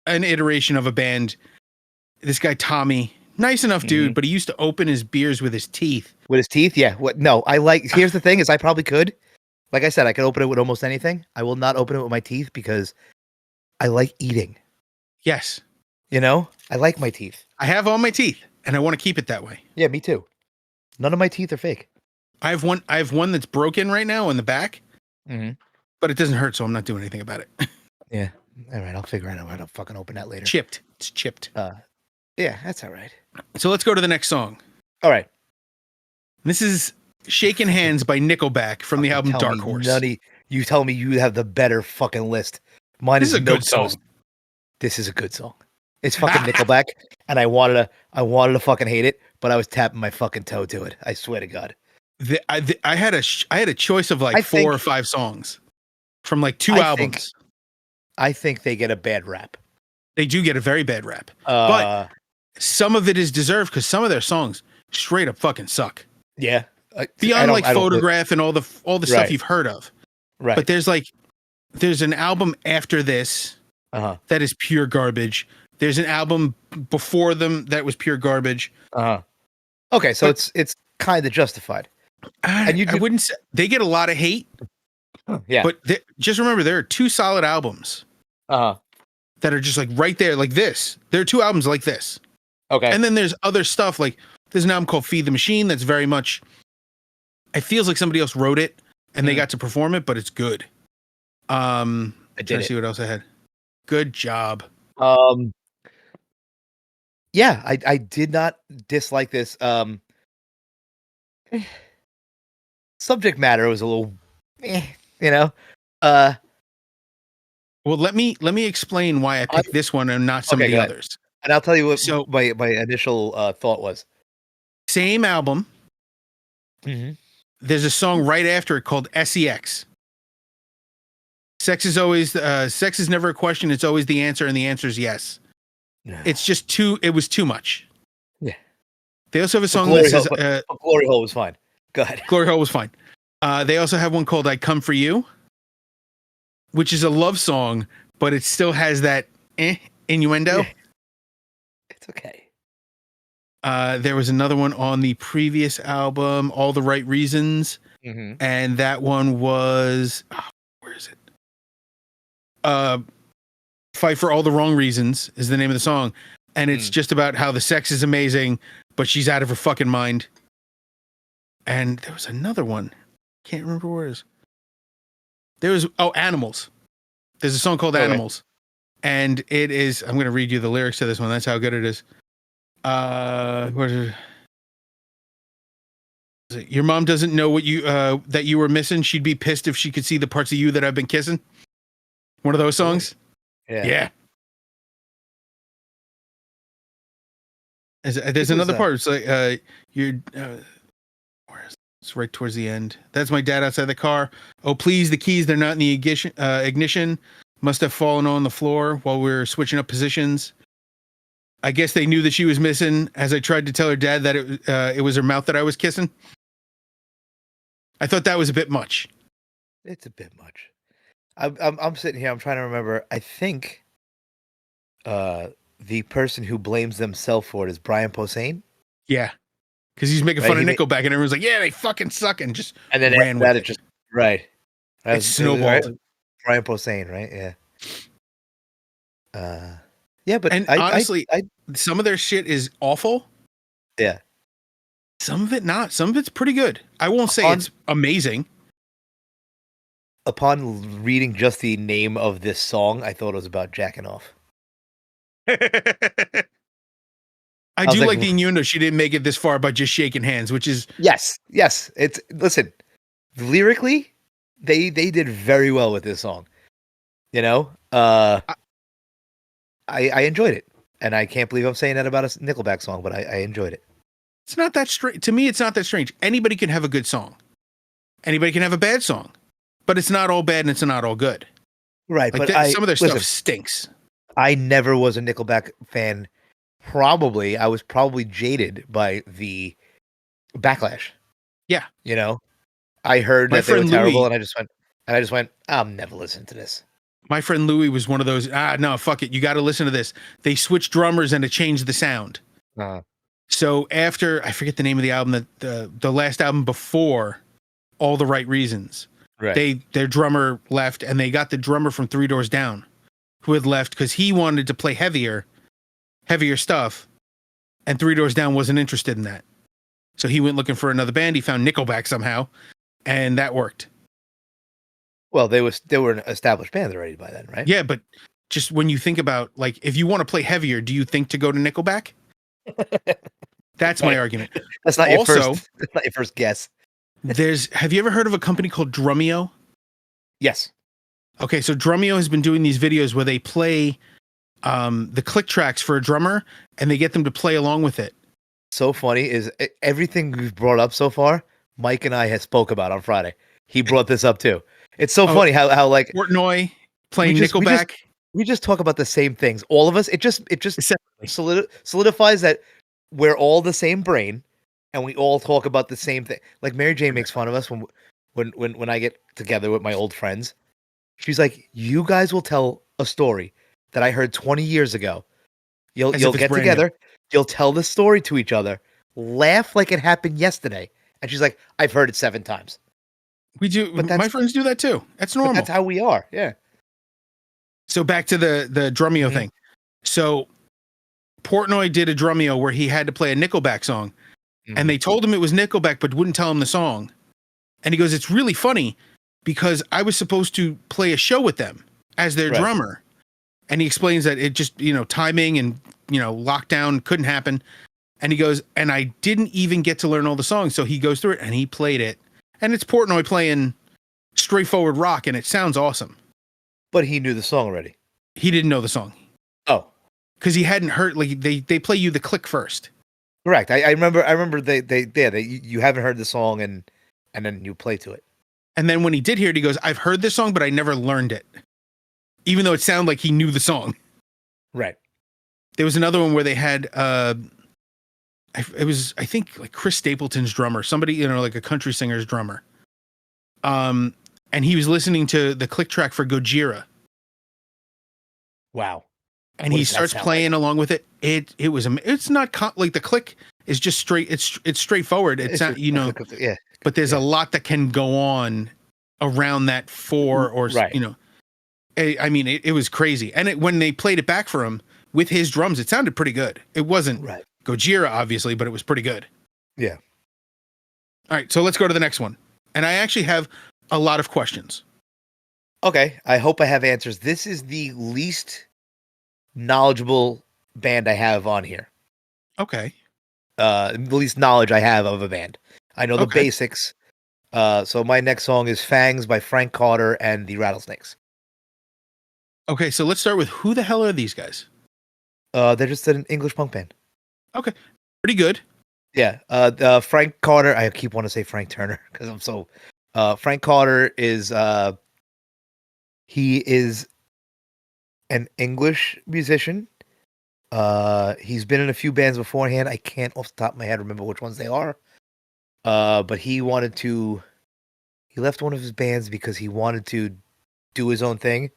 an iteration of a band. This guy Tommy, nice enough dude, but he used to open his beers with his teeth. With his teeth, yeah. What? No, I like. Here's the thing: is I probably could. Like I said, I could open it with almost anything. I will not open it with my teeth because I like eating. Yes. You know, I like my teeth. I have all my teeth, and I want to keep it that way. Yeah, me too. None of my teeth are fake. I have one that's broken right now in the back, but it doesn't hurt, so I'm not doing anything about it. Yeah. All right, I'll figure out how to fucking open that later. Chipped. It's chipped. Yeah, that's all right. So let's go to the next song. All right. This is Shaking Hands by Nickelback from the album Dark Horse. Nutty, you tell me you have the better fucking list. Mine is a good song. This is a good song. It's fucking Nickelback, and I wanted to fucking hate it, but I was tapping my fucking toe to it. I swear to God. I had a choice of like 4 or 5 songs from like 2 albums. I think they get a bad rap. They do get a very bad rap, but some of it is deserved because some of their songs straight up fucking suck. Yeah, beyond like Photograph and all the stuff you've heard of. Right. But there's an album after this that is pure garbage. There's an album before them that was pure garbage. Okay, so it's kind of justified. And I wouldn't say they get a lot of hate. Yeah. But just remember, there are 2 solid albums that are just like right there, like this. There are 2 albums like this. Okay. And then there's other stuff, like there's an album called Feed the Machine that's very much, it feels like somebody else wrote it and they got to perform it, but it's good. I'm trying to see what else I had. Good job. Yeah, I did not dislike this. Subject matter was a little, you know. Well, let me explain why I picked this one and not some of the others. And I'll tell you what my initial thought was. Same album. There's a song right after it called SEX. Sex is never a question. It's always the answer, and the answer is yes. No. It's just it was too much. Yeah. They also have a song that says Glory Hole was fine. Go ahead. Glory Hole was fine. They also have one called I Come For You, which is a love song, but it still has that innuendo. Yeah. It's okay. There was another one on the previous album, All the Right Reasons, and that one was where is it? Fight for All the Wrong Reasons is the name of the song, and it's just about how the sex is amazing, but she's out of her fucking mind. And there was another one, can't remember where it is. There was Animals. There's a song called Animals, and it is. I'm going to read you the lyrics to this one. That's how good it is. Where is it? Your mom doesn't know what you that you were missing. She'd be pissed if she could see the parts of you that I've been kissing. One of those songs. Yeah. There's another part. It's like you're. Where is it? It's right towards the end. That's my dad outside the car. Oh please, the keys, they're not in the ignition. Must have fallen on the floor while we were switching up positions. I guess they knew that she was missing as I tried to tell her dad that it was her mouth that I was kissing. I thought that was a bit much. It's a bit much. I'm sitting here. I'm trying to remember. I think the person who blames themselves for it is Brian Posehn. Yeah, because he's making fun of Nickelback, and everyone's like, "Yeah, they fucking suck," and then ran with it. Just right. It snowballed. Right? Brian Posehn, right? Yeah. Yeah, but honestly, some of their shit is awful. Yeah. Some of it not. Some of it's pretty good. I won't say it's amazing. Upon reading just the name of this song, I thought it was about jacking off. I do like the innuendo. She didn't make it this far by just shaking hands, which is yes. It's listen, lyrically, they did very well with this song. You know, I enjoyed it. And I can't believe I'm saying that about a Nickelback song, but I enjoyed it. It's not that strange. To me, it's not that strange. Anybody can have a good song. Anybody can have a bad song. But it's not all bad and it's not all good. Right, Like but some of their stuff stinks. I never was a Nickelback fan. I was probably jaded by the backlash. Yeah. You know, I heard My that they were friend terrible, Louis, and I just went, I'm never listening to this. my friend Louis was one of those, no, fuck it. You got to listen to this. They switched drummers and it changed the sound. So after, I forget the name of the album, the last album before All the Right Reasons, right. their drummer left and they got the drummer from Three Doors Down who had left because he wanted to play heavier stuff. And Three Doors Down wasn't interested in that. So he went looking for another band. He found Nickelback somehow and that worked. Well, they were an established band already by then, right? Yeah, but just when you think about, like, if you want to play heavier, do you think to go to Nickelback? That's my argument. That's not your first guess. Have you ever heard of a company called Drumeo? Yes. Okay, so Drumeo has been doing these videos where they play the click tracks for a drummer and they get them to play along with it. So funny is everything we've brought up so far, Mike and I had spoke about on Friday. He brought this up too. It's so funny how like Portnoy playing Nickelback. We just talk about the same things. All of us. It just solidifies that we're all the same brain, and we all talk about the same thing. Like Mary Jane makes fun of us when I get together with my old friends. She's like, "You guys will tell a story that I heard 20 years ago. You'll get together, you'll tell the story to each other, laugh like it happened yesterday." And she's like, "I've heard it 7 times." We do. My friends do that too. That's normal. That's how we are. Yeah. So back to the Drumeo thing. So Portnoy did a Drumeo where he had to play a Nickelback song, and they told him it was Nickelback, but wouldn't tell him the song. And he goes, "It's really funny because I was supposed to play a show with them as their drummer." And he explains that it just, timing and, lockdown couldn't happen. And he goes, and I didn't even get to learn all the songs. So he goes through it and he played it. And it's Portnoy playing straightforward rock, and it sounds awesome. But he knew the song already. He didn't know the song. Oh, because he hadn't heard. Like they play you the click first. Correct. I remember. You haven't heard the song, and then you play to it. And then when he did hear it, he goes, "I've heard this song, but I never learned it," even though it sounded like he knew the song. Right. There was another one where they had. It was, I think, like Chris Stapleton's drummer, somebody, like a country singer's drummer. And he was listening to the click track for Gojira. Wow. And he starts playing along with it. It's not like the click is just straight. It's straightforward. It's not, yeah. But there's a lot that can go on around that I mean, it was crazy. And when they played it back for him with his drums, it sounded pretty good. It wasn't Gojira, obviously, but it was pretty good. Yeah. All right, so let's go to the next one. And I actually have a lot of questions. Okay, I hope I have answers. This is the least knowledgeable band I have on here. Okay. The least knowledge I have of a band. I know the basics. So my next song is Fangs by Frank Carter and the Rattlesnakes. Okay, so let's start with who the hell are these guys? They're just an English punk band. Okay. Pretty good. Yeah. Frank Carter, I keep wanting to say Frank Turner because I'm so Frank Carter is he is an English musician. He's been in a few bands beforehand. I can't off the top of my head remember which ones they are. But he left one of his bands because he wanted to do his own thing,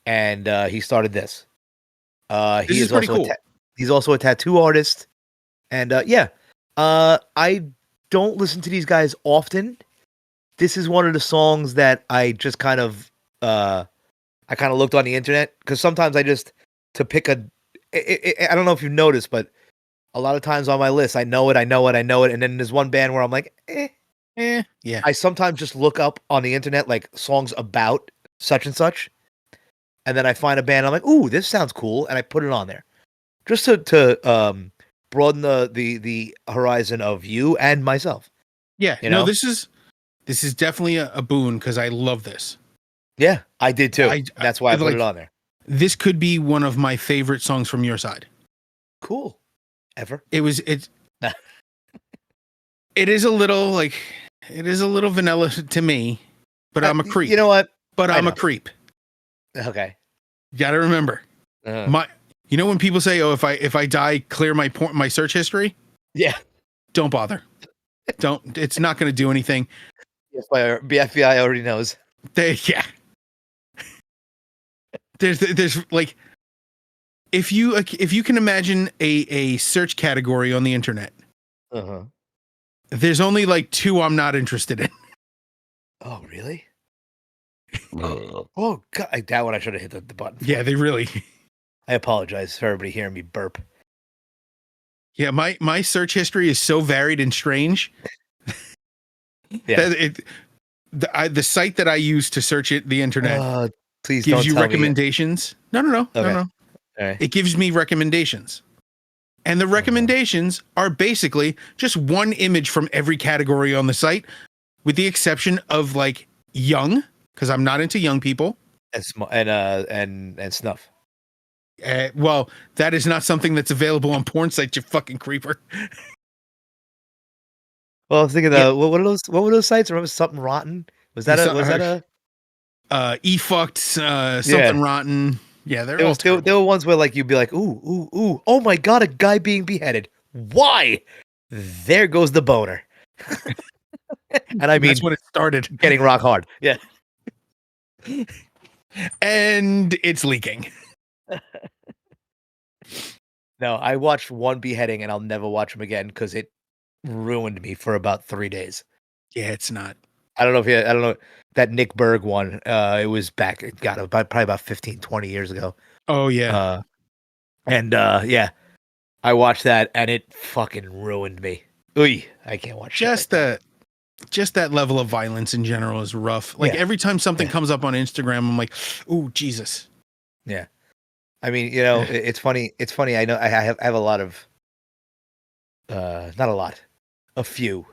and he started this. He is also cool. He's also a tattoo artist, and I don't listen to these guys often. This is one of the songs that I just kind of looked on the internet because sometimes I just to pick a. I don't know if you noticed, but a lot of times on my list, I know it, and then there's one band where I'm like, yeah. I sometimes just look up on the internet like songs about such and such, and then I find a band, I'm like, ooh, this sounds cool, and I put it on there, just to broaden the horizon of you and myself. Yeah, this is definitely a boon because I love this. Yeah, I did too. That's why I put it on there. This could be one of my favorite songs from your side. Cool. Ever? It is a little like it is a little vanilla to me, but I'm a creep. You know what? But I'm a creep. Okay. You got to remember you know when people say, "Oh, if I die, clear my search history." Yeah. Don't bother. Don't. It's not going to do anything. FBI already knows. Yeah. There's like if you can imagine a search category on the internet, there's only like 2 I'm not interested in. Oh, really? Oh, God. That one I should have hit the button for. Yeah, they really. I apologize for everybody hearing me burp. Yeah, my search history is so varied and strange. Yeah. That the site that I use to search the internet please gives don't you tell recommendations. No. Okay. No. Right. It gives me recommendations. And the recommendations are basically just one image from every category on the site, with the exception of like young, because I'm not into young people. And snuff. Well, that is not something that's available on porn sites, you fucking creeper. Well, I was thinking, what were those sites? Remember Something Rotten? Was that a E-fucked, something rotten? Yeah, there were ones where like you'd be like, ooh, oh my God, a guy being beheaded. Why? There goes the boner. And I mean, that's when it started. Getting rock hard. Yeah. And it's leaking. No, I watched one beheading and I'll never watch them again because it ruined me for about 3 days. Yeah, it's not. I don't know that Nick Berg one. It was back. It got probably about 15, 20 years ago. Oh yeah. Yeah, I watched that and it fucking ruined me. Oy, I can't watch just that level of violence in general is rough. Like every time something comes up on Instagram, I'm like, "Oh Jesus!" Yeah, I mean, it's funny. It's funny. I know I have a lot of, not a lot, a few,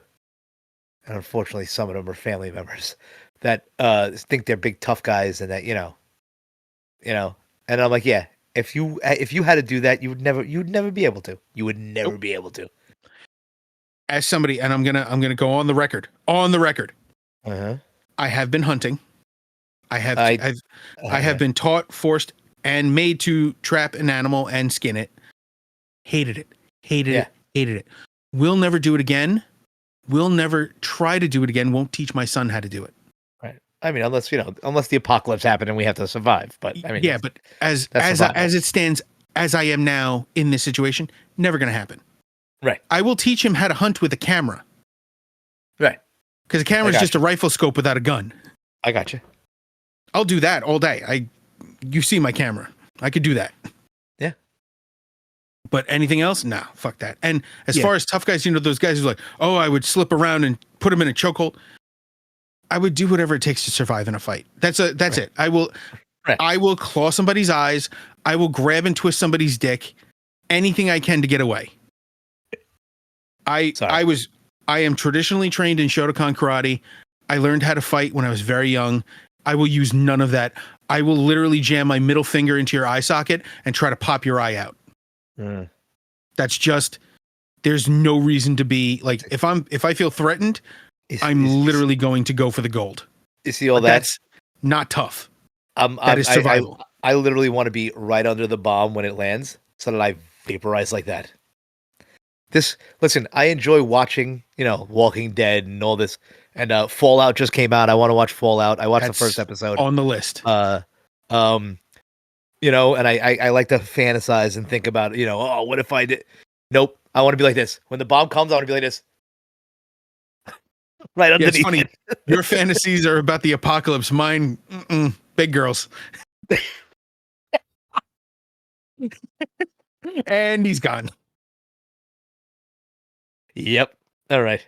and unfortunately, some of them are family members that think they're big tough guys, and that and I'm like, yeah, if you had to do that, you'd never be able to. You would never be able to. As somebody, and I'm gonna go on the record. I have been hunting. I have been taught, forced, and made to trap an animal and skin it. Hated it. Will never do it again. Will never try to do it again. Won't teach my son how to do it. Right. I mean, unless the apocalypse happened and we have to survive. But I mean, yeah. But as it stands, as I am now in this situation, never gonna happen. Right. I will teach him how to hunt with a camera. Right. Because a camera is just a rifle scope without a gun. I got you. I'll do that all day. You see my camera. I could do that. Yeah. But anything else? Nah, fuck that. And as far as tough guys, those guys who are like, oh, I would slip around and put him in a chokehold. I would do whatever it takes to survive in a fight. That's it. I will claw somebody's eyes. I will grab and twist somebody's dick. Anything I can to get away. I am traditionally trained in Shotokan karate. I learned how to fight when I was very young. I will use none of that. I will literally jam my middle finger into your eye socket and try to pop your eye out. That's just, there's no reason to be like, if I feel threatened, I'm literally going to go for the gold. You see all that? That's not tough. That is survival. I literally want to be right under the bomb when it lands so that I vaporize like that. Listen, I enjoy watching, Walking Dead and all this, and Fallout just came out. I want to watch Fallout. I watched the first episode on the list. And I like to fantasize and think about, oh, what if I did? Nope. I want to be like this. When the bomb comes, I want to be like this. Right underneath. It's funny. Your fantasies are about the apocalypse. Mine, big girls. And he's gone. Yep. All right.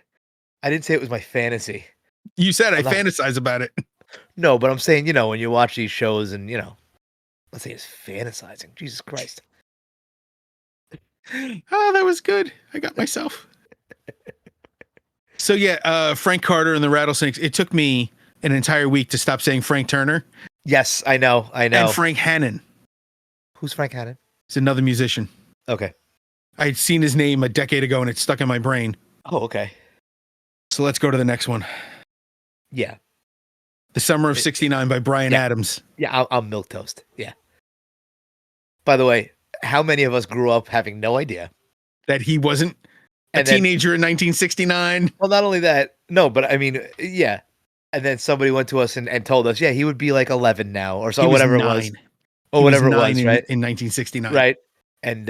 I didn't say it was my fantasy. You said I fantasize about it. No, but I'm saying, when you watch these shows and, let's say it's fantasizing. Jesus Christ. Oh, that was good. I got myself. So yeah, Frank Carter and the Rattlesnakes. It took me an entire week to stop saying Frank Turner. Yes, I know. And Frank Hannon. Who's Frank Hannon? He's another musician. Okay. I'd seen his name a decade ago and it stuck in my brain. Oh, okay. So let's go to the next one. Yeah. The Summer of '69 by Bryan Adams. Yeah, I'm milquetoast. Yeah. By the way, how many of us grew up having no idea that he wasn't a teenager in 1969? Well, not only that, no, but I mean, yeah. And then somebody went to us and told us, yeah, he would be like 11 now or so, whatever it was. Or whatever it was, right? In 1969. Right. And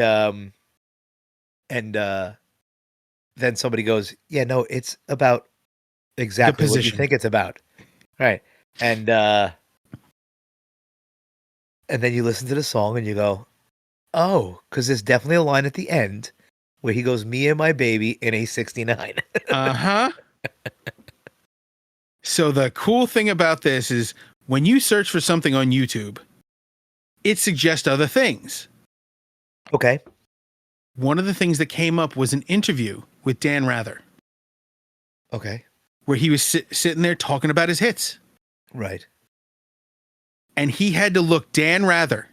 then somebody goes, yeah, no, it's about exactly what you think it's about. Right. And then you listen to the song and you go, oh, because there's definitely a line at the end where he goes, me and my baby in a 69. Uh-huh. So the cool thing about this is when you search for something on YouTube, it suggests other things. Okay. One of the things that came up was an interview with Dan Rather. Okay. Where he was sitting there talking about his hits. Right. And he had to look Dan Rather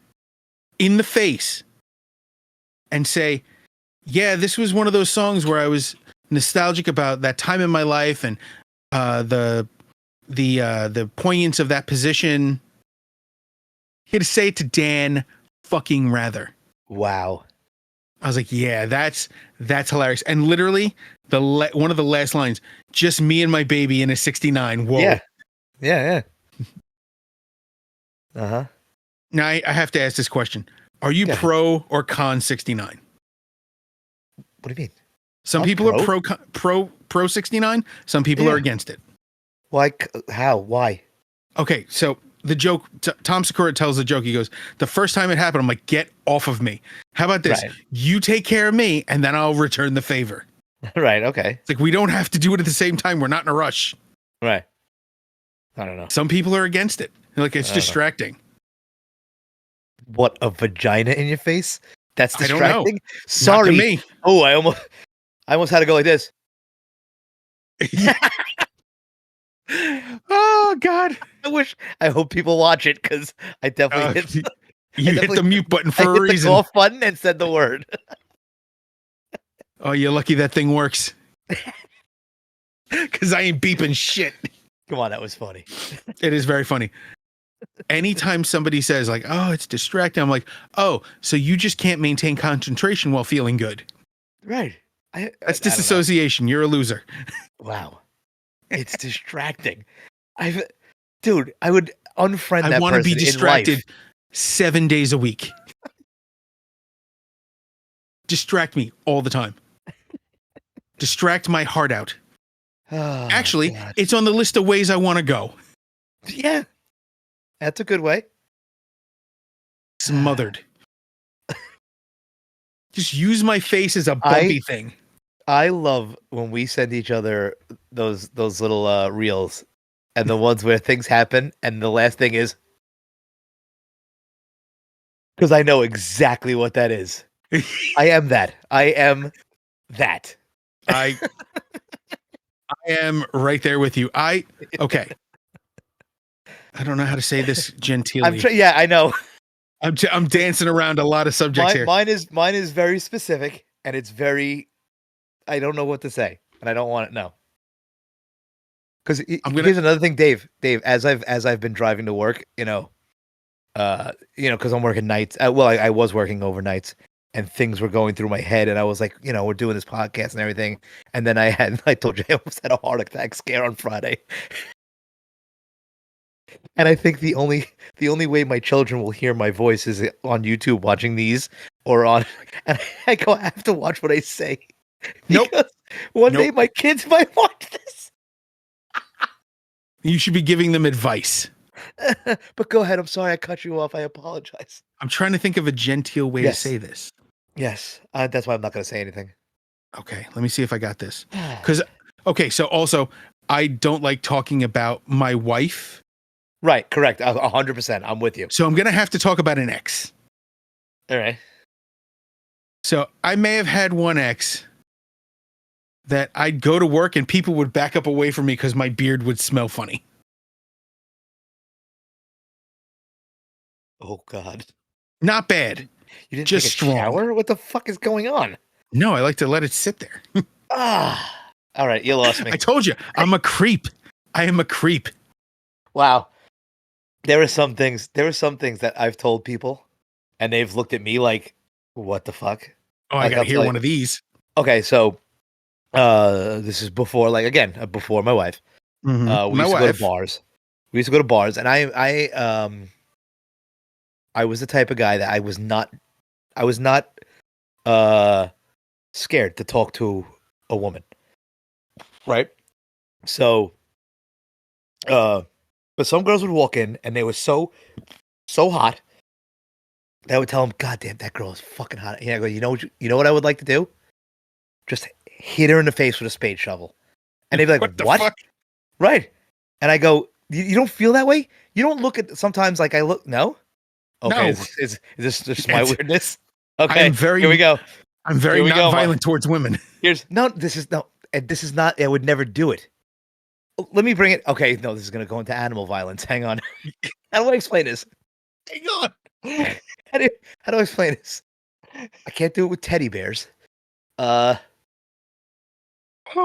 in the face and say, yeah, this was one of those songs where I was nostalgic about that time in my life and the poignance of that position. He had to say it to Dan fucking Rather. Wow. I was like, yeah, that's hilarious. And literally one of the last lines, just me and my baby in a 69. Whoa. Yeah. Yeah. Uh-huh. Now I have to ask this question. Are you pro or con 69? What do you mean? Some people are pro 69. Some people are against it. Why? How? Why? Okay, so the joke, Tom Segura tells the joke. He goes, the first time it happened, I'm like, get off of me. How about this? Right. You take care of me, and then I'll return the favor. Right, okay. It's like, we don't have to do it at the same time. We're not in a rush. Right. I don't know. Some people are against it. They're like, it's distracting. What, a vagina in your face? That's distracting? I don't know. Sorry. Not to me. Oh, I almost had to go like this. Oh, God. I hope people watch it because I definitely hit. You hit the mute button for a reason. The off button and said the word. Oh, you're lucky that thing works. Because I ain't beeping shit. Come on, that was funny. It is very funny. Anytime somebody says like, oh, it's distracting, I'm like, oh, so you just can't maintain concentration while feeling good. Right. That's disassociation. You're a loser. Wow. It's distracting. Dude, I would unfriend that person. I want to be distracted 7 days a week. Distract me all the time. Distract my heart out. Oh, actually, God. It's on the list of ways I want to go. Yeah. That's a good way. Smothered. Just use my face as a bumpy thing. I love when we send each other those little reels and the ones where things happen and the last thing is because I know exactly what that is. I am that. I am right there with you. Okay. I don't know how to say this genteelly. Yeah, I know. I'm dancing around a lot of subjects here. Mine is very specific and it's very. I don't know what to say, and I don't want to know. Because here's another thing, Dave. As I've been driving to work, because I'm working nights. I was working overnights, and things were going through my head, and I was like, we're doing this podcast and everything, and then I told you I almost had a heart attack scare on Friday. And I think the only way my children will hear my voice is on YouTube watching these or on, and I have to watch what I say. Nope. One day my kids might watch this. You should be giving them advice. But go ahead. I'm sorry I cut you off. I apologize. I'm trying to think of a genteel way to say this. Yes. That's why I'm not going to say anything. Okay. Let me see if I got this. So also, I don't like talking about my wife. Right. Correct. 100%. I'm with you. So I'm going to have to talk about an ex. All right. So I may have had one ex that I'd go to work and people would back up away from me because my beard would smell funny. Oh, God. Not bad. You didn't just take a shower? What the fuck is going on? No, I like to let it sit there. All right, you lost me. I told you, I'm a creep. I am a creep. Wow. There are some things that I've told people and they've looked at me like, what the fuck? Oh, I Like, gotta I'll hear tell one you. of these. Okay, so this is before, like, again, before my wife. We My used to go to wife. bars. And I was the type of guy that I was not scared to talk to a woman. Right? So but some girls would walk in and they were so hot. I would tell them, God damn, that girl is fucking hot. And I go, you know what I would like to do? Just hit her in the face with a spade shovel. And they'd be like, What the what? fuck? Right. And I go, you don't feel that way? You don't look at, sometimes like I look, no? Okay, No. is this just my weirdness? Okay, Here we go. I'm very not violent towards women. This is not, I would never do it. Let me bring it. Okay, no, this is going to go into animal violence. Hang on. How do I explain this? Hang on. How do I explain this? I can't do it with teddy bears. Oh,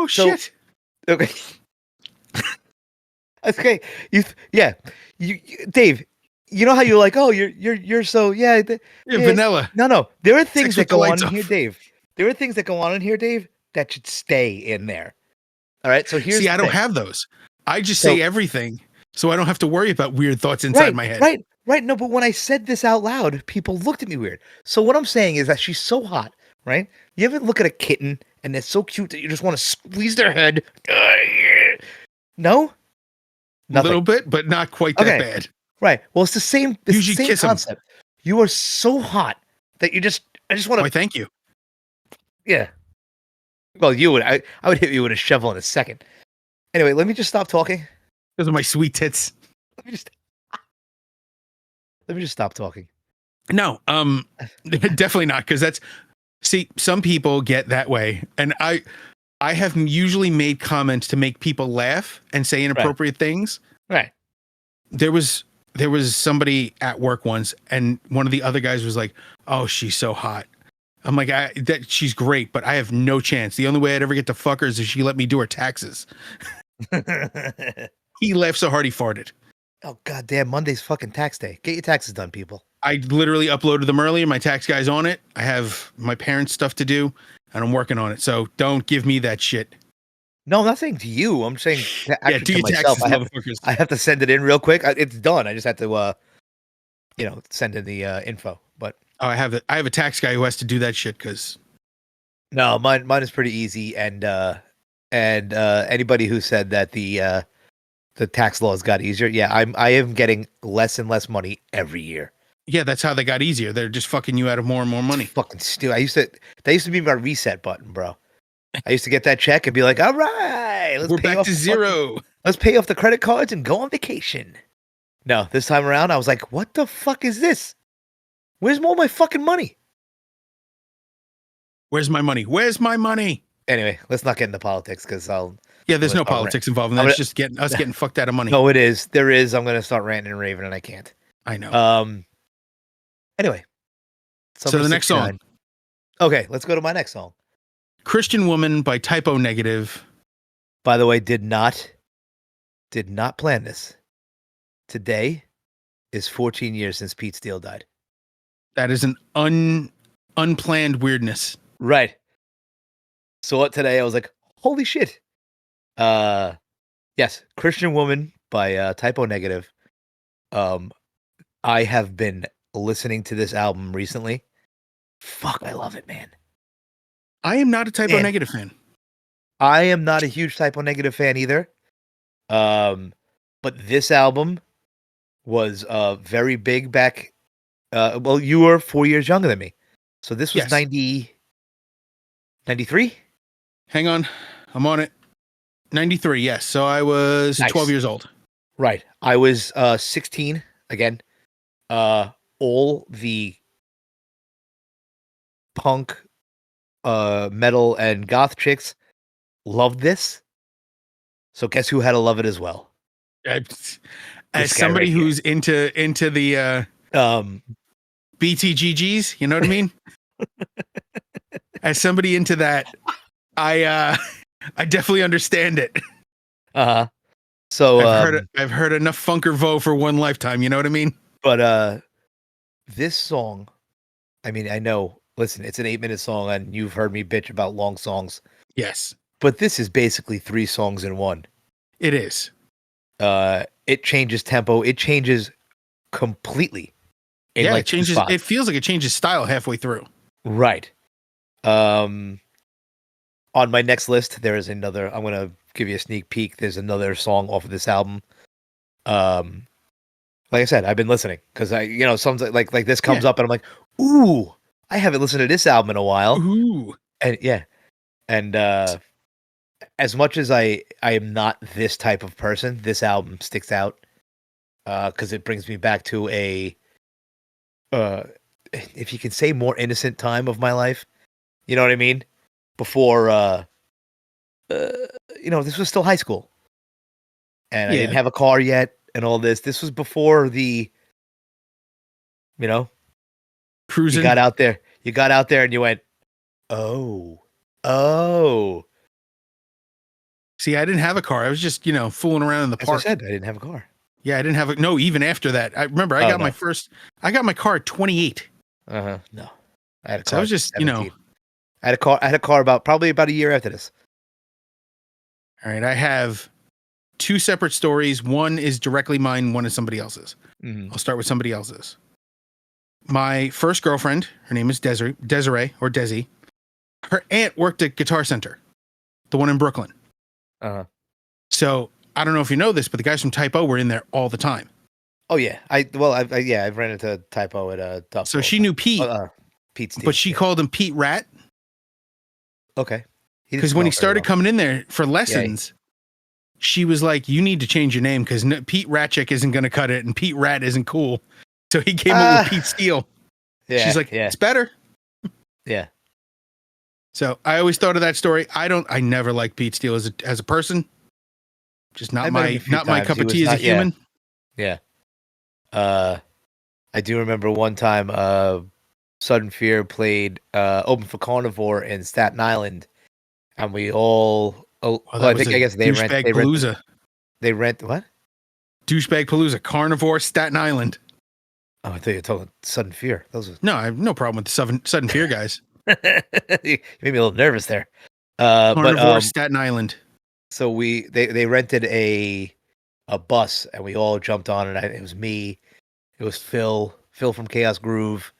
shit. Okay. Okay. You, Dave, you know how you're like, oh, you're so, yeah. Vanilla. No. There are things that go on off. here, Dave. There are things that go on in here, Dave, that should stay in there. All right. So here's I don't have those. I just say everything, so I don't have to worry about weird thoughts inside my head. Right. No, but when I said this out loud, people looked at me weird. So what I'm saying is that she's so hot, right? You ever look at a kitten and they're so cute that you just want to squeeze their head? No? A little bit, but not quite that bad. Right. Well, it's the same. It's Usually the same kiss concept. You are so hot that I just want to. Why, thank you. Yeah. Well, you would. I would hit you with a shovel in a second. Anyway, let me just stop talking. Those are my sweet tits. Let me just stop talking. No, definitely not. Because some people get that way, and I have usually made comments to make people laugh and say inappropriate things. Right. There was somebody at work once, and one of the other guys was like, "Oh, she's so hot." I'm like, that she's great, but I have no chance. The only way I'd ever get to fuck her is if she let me do her taxes. He laughed so hard he farted. Oh, goddamn. Monday's fucking tax day. Get your taxes done, people. I literally uploaded them earlier. My tax guy's on it. I have my parents' stuff to do, and I'm working on it. So don't give me that shit. No, I'm not saying to you. I'm saying do your myself. taxes, motherfuckers. I have to send it in real quick. It's done. I just have to, send in the info. But I have a tax guy who has to do that shit because. No, mine is pretty easy, and anybody who said that the tax laws got easier, I am getting less and less money every year. Yeah, that's how they got easier. They're just fucking you out of more and more money. Fucking stupid. That used to be my reset button, bro. I used to get that check and be like, all right, we're back to zero. Let's pay off the credit cards and go on vacation. No, this time around, I was like, what the fuck is this? Where's all my fucking money? Where's my money? Where's my money? Anyway, let's not get into politics because there's no politics involved in that. It's just getting fucked out of money. No, it is. There is. I'm going to start ranting and raving and I can't. I know. Anyway. So the next song. Okay, let's go to my next song. Christian Woman by Typo Negative. By the way, did not plan this. Today is 14 years since Pete Steele died. That is an unplanned weirdness. Right. Saw it today. I was like, holy shit. Yes, Christian Woman by Typo Negative. I have been listening to this album recently. Fuck, I love it, man. I am not a Typo Negative fan. I am not a huge Typo Negative fan either. But this album was very big back. Well, you were 4 years younger than me. So this was 93? Hang on. I'm on it. 93, yes. So I was 12 years old. Right. I was 16 again. All the punk, metal, and goth chicks loved this. So guess who had to love it as well? As somebody who's into the BTGGs, you know what I mean? as somebody into that, I definitely understand it. Uh-huh. So I've heard enough Funker Vo for one lifetime, you know what I mean? but this song, I mean, I know, listen, it's an 8-minute song and you've heard me bitch about long songs, Yes. but this is basically 3 songs in one. It is. It changes tempo, it changes completely in Yeah, it like 2 changes. spots. It feels like it changes style halfway through. Right. On my next list, there is another. I'm gonna give you a sneak peek. There's another song off of this album. Um, like I said, I've been listening because sometimes like this comes Yeah. up and I'm like, ooh, I haven't listened to this album in a while. Ooh. And yeah, and as much as I am not this type of person, this album sticks out because it brings me back to a if you can say more innocent time of my life. You know what I mean? Before this was still high school, and I didn't Yeah. have a car yet, and all this. This was before the, you know, you Cruising. got out there, and you went, oh, oh. See, I didn't have a car. I was just, fooling around in the As I park. said, I didn't have a car. Yeah, I didn't have a no. Even after that, I remember I got No. I got my car at 28. No, I had a car. So I was just, 17. I had a car. Probably about a year after this. All right, I have 2 separate stories. One is directly mine. One is somebody else's. Mm-hmm. I'll start with somebody else's. My first girlfriend, her name is Desiree or Desi. Her aunt worked at Guitar Center, the one in Brooklyn. So I don't know if you know this, but the guys from Typo were in there all the time. Oh yeah, I've ran into Typo at Tough. So she knew Pete, Pete Steele, but she called him Pete Rat. Okay. Because when he started coming in there for lessons, she was like, "You need to change your name because Pete Ratchick isn't going to cut it, and Pete Rat isn't cool." So he came up with Pete Steele. Yeah, she's like, "It's better." Yeah. So I always thought of that story. I never liked Pete Steele as a person. Just not my cup of tea as a human. Yeah. I do remember one time Sudden Fear played Open for Carnivore in Staten Island, and we all I guess they rent Palooza. They rent what? Douchebag Palooza, Carnivore, Staten Island. Oh, I thought you were talking Sudden Fear. No, I have no problem with the Sudden Fear guys. You made me a little nervous there. Carnivore, Staten Island. So they rented a bus, and we all jumped on it. It was me. It was Phil from Chaos Groove.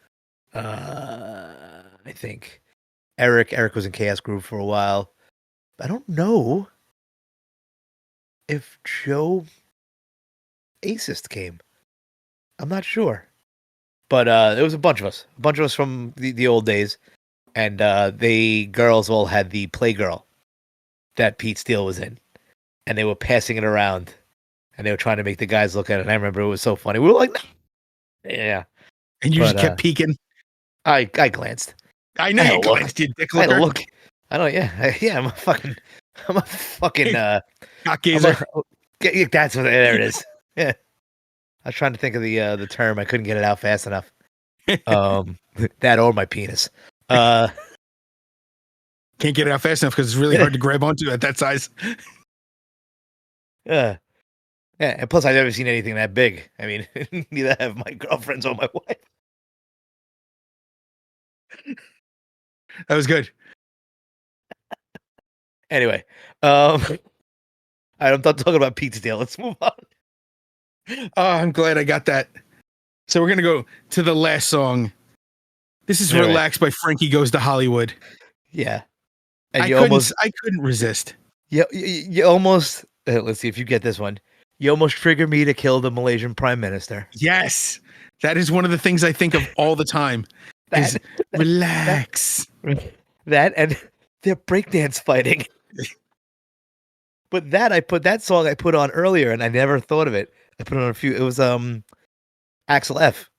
I think Eric was in Chaos Groove for a while. I don't know if Joe Acist came. I'm not sure. But there was a bunch of us from the old days. And they girls all had the Playgirl that Pete Steele was in. And they were passing it around. And they were trying to make the guys look at it. And I remember it was so funny. We were like, no. Yeah. And you just kept peeking. I glanced. I know you glanced, you dick looker. I look. I don't. Yeah. I'm a fucking. cock gazer. That's what. There it is. Yeah. I was trying to think of the term. I couldn't get it out fast enough. That or my penis. Can't get it out fast enough because it's really hard to grab onto at that size. Yeah. And plus, I've never seen anything that big. I mean, neither have my girlfriends or my wife. That was good. Anyway, I'm done talking about Pete Steele. Let's move on. Oh, I'm glad I got that. So we're gonna go to the last song. This is "Relax" by Frankie Goes to Hollywood. Yeah, and I couldn't resist. Yeah, you almost. Let's see if you get this one. You almost triggered me to kill the Malaysian Prime Minister. Yes, that is one of the things I think of all the time. Relax. That and they're breakdance fighting. But that song I put on earlier, and I never thought of it. I put on a few. It was Axel F.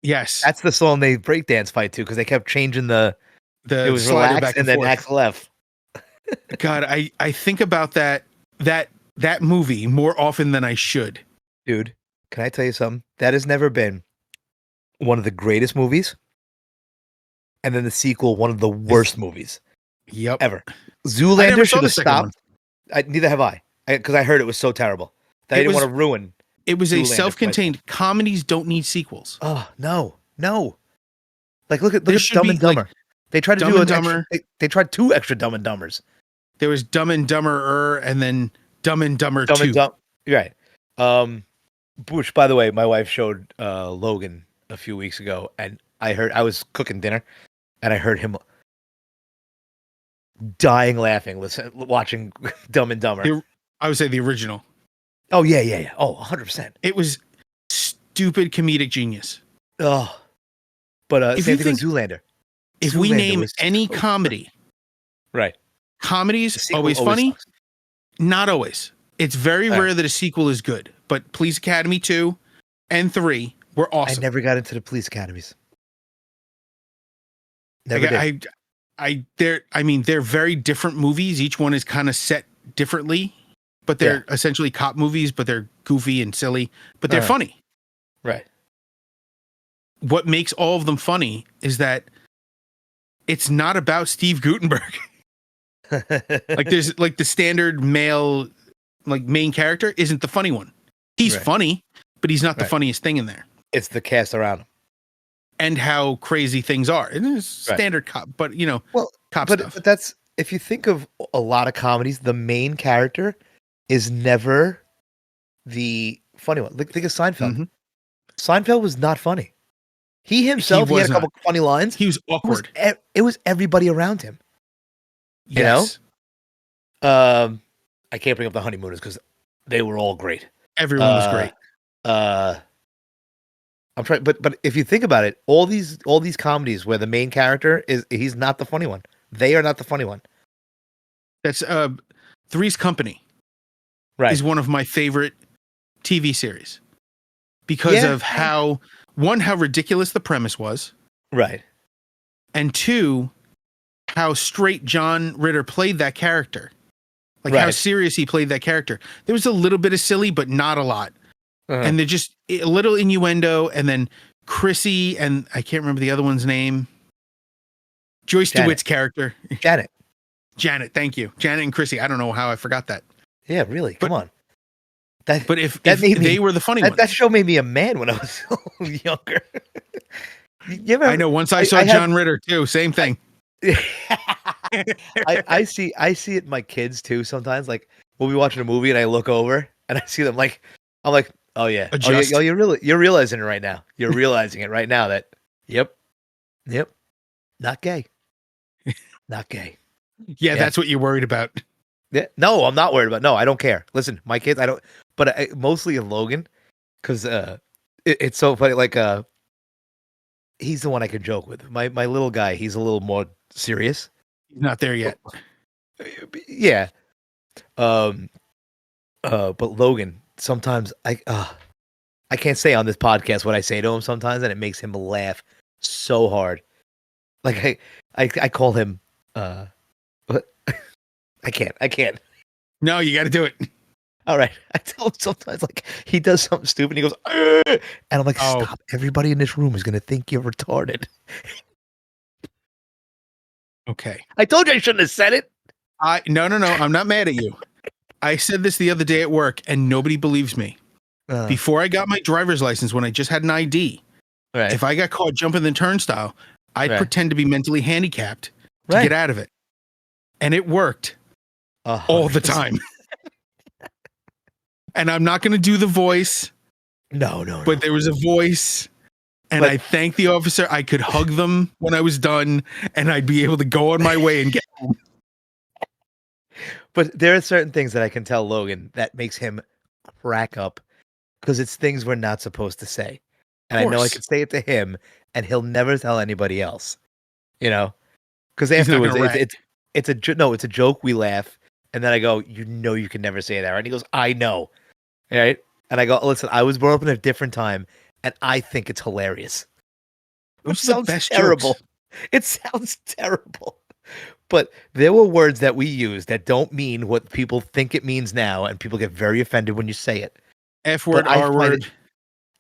Yes, that's the song they breakdance fight to because they kept changing the. It was Relax back and then forth. Axel F. God, I think about that movie more often than I should. Dude, can I tell you something? That has never been one of the greatest movies and then the sequel, one of the worst movies ever. I never Zoolander saw should the have second one. stopped. Neither have I, because I heard it was so terrible that I didn't want to ruin. It was a Zoolander self-contained. Comedies don't need sequels. Oh no. Like look at There Dumb should be, and Dumber. like, They tried to Dumb do and an extra. Dumber. They tried 2 extra Dumb and Dumbers. There was Dumb and Dumber, and then Dumb and Dumber Dumb 2. and Dumb. Right. Which, by the way, my wife showed Logan a few weeks ago, and I was cooking dinner, and I heard him dying laughing, watching Dumb and Dumber. I would say the original. Oh yeah. Oh, 100%. It was stupid comedic genius. Oh, but If same you thing think- with Zoolander. If Zoolander we name was any so comedy, right, the comedies sequel always funny. sucks. Not always. It's very All right. rare that a sequel is good. But Police Academy 2 and 3 were awesome. I never got into the police academies. Never did. They're very different movies. Each one is kind of set differently, but they're essentially cop movies, but they're goofy and silly, but they're funny. Right. What makes all of them funny is that it's not about Steve Guttenberg. Like there's like the standard male, like main character isn't the funny one. He's funny, but he's not the funniest thing in there. It's the cast around him. And how crazy things are. And it's standard cop, but cop stuff. But that's, if you think of a lot of comedies, the main character is never the funny one. Think of Seinfeld. Mm-hmm. Seinfeld was not funny. He himself, he had a couple funny lines. He was awkward. It was everybody around him. Yes. You know? I can't bring up the Honeymooners because they were all great. Everyone was great. I'm trying, but if you think about it, all these comedies where the main character he's not the funny one. They are not the funny one. That's Three's Company. Right. Is one of my favorite TV series because of how ridiculous the premise was. Right. And 2, how straight John Ritter played that character. Like how serious he played that character. There was a little bit of silly, but not a lot. And they're just a little innuendo. And then Chrissy, and I can't remember the other one's name. Joyce DeWitt's character. Janet, thank you. Janet and Chrissy. I don't know how I forgot that. Yeah, really. Come on. But if they were the funny ones. That show made me a man when I was younger. I know. Once I saw John Ritter too. Same thing. I see it in my kids too sometimes. Like we'll be watching a movie and I look over and I see them I'm like, oh yeah. Adjust. Oh, you're realizing it right now. You're realizing it right now that yep. Not gay. Not gay. Yeah, that's what you're worried about. Yeah. No, I'm not worried about. No, I don't care. Listen, my kids, I don't. But mostly in Logan, because it's so funny. Like he's the one I can joke with. My little guy, he's a little more serious. He's not there yet. Yeah. But Logan, sometimes I can't say on this podcast what I say to him sometimes, and it makes him laugh so hard. Like I call him. I can't. No, you got to do it. All right. I tell him sometimes, like, he does something stupid. And he goes, "Ugh!" And I'm like, stop. Everybody in this room is going to think you're retarded. Okay. I told you I shouldn't have said it. No. I'm not mad at you. I said this the other day at work, and nobody believes me. Before I got my driver's license, when I just had an ID, if I got caught jumping the turnstile, I'd pretend to be mentally handicapped to get out of it. And it worked all the time. And I'm not going to do the voice. No. But there was a voice. And I thanked the officer. I could hug them when I was done. And I'd be able to go on my way and get home. But there are certain things that I can tell Logan that makes him crack up. Because it's things we're not supposed to say. And I know I could say it to him. And he'll never tell anybody else. You know? Because afterwards, it's a joke. We laugh. And then I go, you can never say that, right? And he goes, I know. Right? And I go, listen, I was brought up in a different time, and I think it's hilarious. Which sounds terrible. Jokes. It sounds terrible. But there were words that we use that don't mean what people think it means now, and people get very offended when you say it. F word, R word.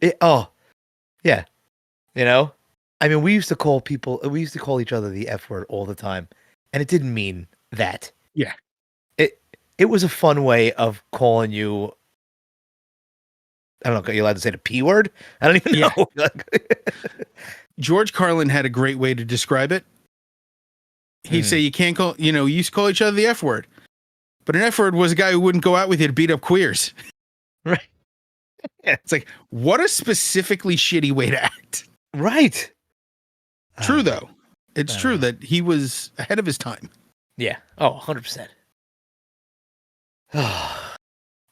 Yeah. You know? I mean, we used to call each other the F word all the time, and it didn't mean that. Yeah. It was a fun way of calling you. I don't know. Are you allowed to say the P word? I don't even know. George Carlin had a great way to describe it. He'd say you can't call, you used to call each other the F word. But an F word was a guy who wouldn't go out with you to beat up queers. Right. Yeah. It's like, what a specifically shitty way to act. Right. True, though. It's true that he was ahead of his time. Yeah. Oh, 100%.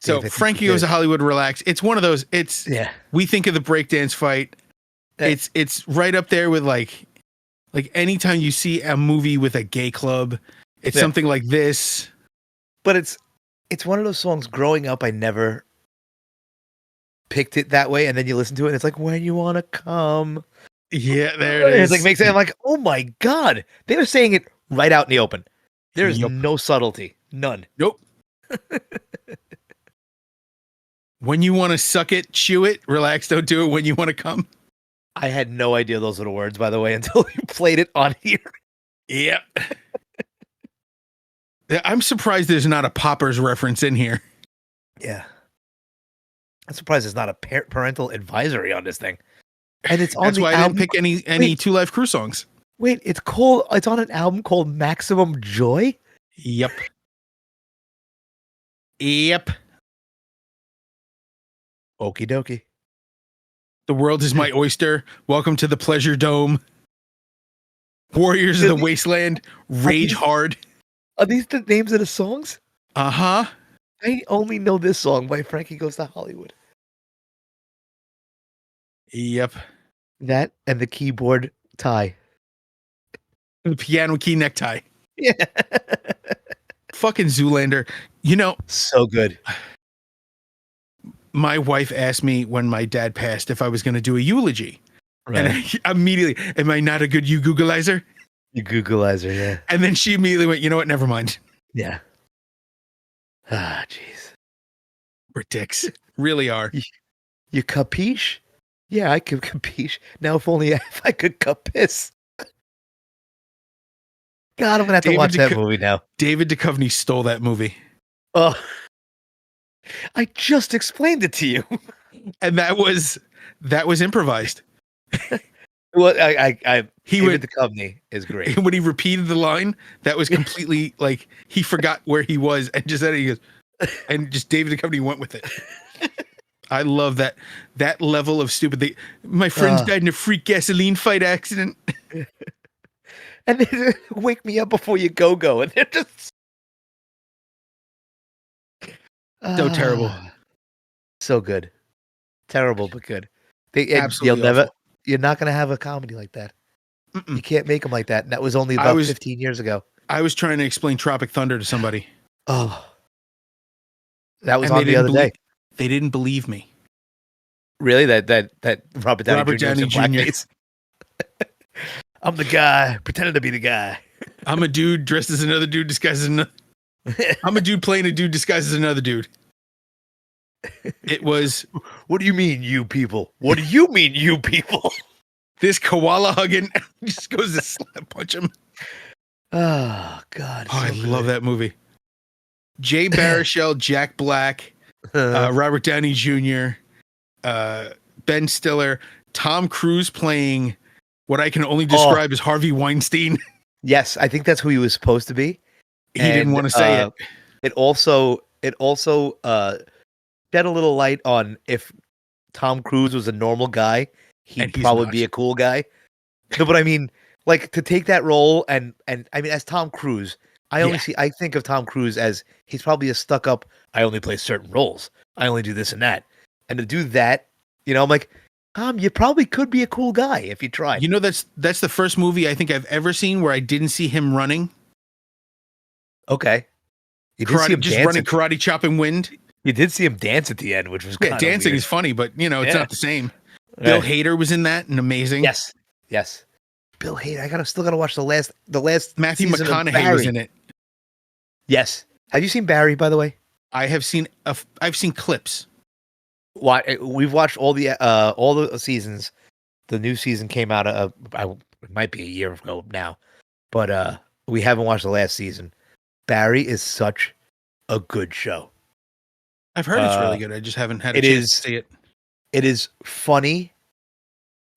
So Frankie Goes to Hollywood, relax. It's one of those. We think of the breakdance fight. It's right up there with like anytime you see a movie with a gay club, it's something like this. But it's one of those songs. Growing up, I never picked it that way, and then you listen to it, and it's like, when you want to come. Yeah, there it is. It's like I'm like, oh my god, they were saying it right out in the open. There is no subtlety, none. Nope. When you want to suck it, chew it, relax, don't do it when you want to come. I had no idea those were the words, by the way, until you played it on here. Yeah. I'm surprised there's not a Poppers reference in here. Yeah. I'm surprised there's not a parental advisory on this thing. And it's on That's the why album. I didn't pick any Two Live Crew songs. Wait, it's on an album called Maximum Joy? Yep. Yep. Okie dokie. The world is my oyster. Welcome to the Pleasure Dome. Warriors of the Wasteland. Rage Hard. Are these the names of the songs? Uh-huh. I only know this song by Frankie Goes to Hollywood. Yep. That and the keyboard tie. The piano key necktie. Yeah. Fucking Zoolander. So good. My wife asked me when my dad passed if I was going to do a eulogy. Right. And I immediately, am I not a good you Googleizer? You Googleizer, yeah. And then she immediately went, you know what? Never mind. Yeah. Ah, jeez. We're dicks. Really are. You capiche? Yeah, I could capiche. Now if I could capiss. God, I'm going to have to watch that movie now. David Duchovny stole that movie. Oh. I just explained it to you. And that was improvised. Well, David Duchovny is great. When he repeated the line, that was completely like he forgot where he was and just said it. He goes, and just David Duchovny went with it. I love that level of stupid. My friends died in a freak gasoline fight accident. And they wake me up before you go, and they're just so terrible, so good, terrible but good. Absolutely, you're not gonna have a comedy like that. Mm-mm. You can't make them like that. And that was only about 15 years ago. I was trying to explain Tropic Thunder to somebody. Oh, that was on the other day. They didn't believe me. Really? That Robert Downey Jr. I'm the guy, pretending to be the guy. I'm a dude dressed as another dude disguised as another. I'm a dude playing a dude disguised as another dude. It was. What do you mean, you people? What do you mean, you people? This koala hugging just goes to punch him. Oh, God. Oh, I love that movie. Jay Baruchel, Jack Black, Robert Downey Jr., Ben Stiller, Tom Cruise playing what I can only describe as Harvey Weinstein. Yes, I think that's who he was supposed to be. He didn't want to say it. It also shed a little light on if Tom Cruise was a normal guy, he'd probably be a cool guy. No, but I mean, like, to take that role and I mean, as Tom Cruise, I think of Tom Cruise as he's probably a stuck up. I only play certain roles. I only do this and that. And to do that, I'm like, you probably could be a cool guy if you tried. That's the first movie I think I've ever seen where I didn't see him running. Okay. You did see him just running karate chop and wind. You did see him dance at the end, which was kind of dancing weird. Is funny, but it's not the same. Right. Bill Hader was in that and amazing. Yes. Bill Hader. I still gotta watch the last Matthew McConaughey was in it. Yes. Have you seen Barry, by the way? I have seen I've seen clips. We've watched all the seasons. The new season came out. It might be a year ago now, but we haven't watched the last season. Barry is such a good show. I've heard it's really good. I just haven't had a It chance is. to see it. It is funny,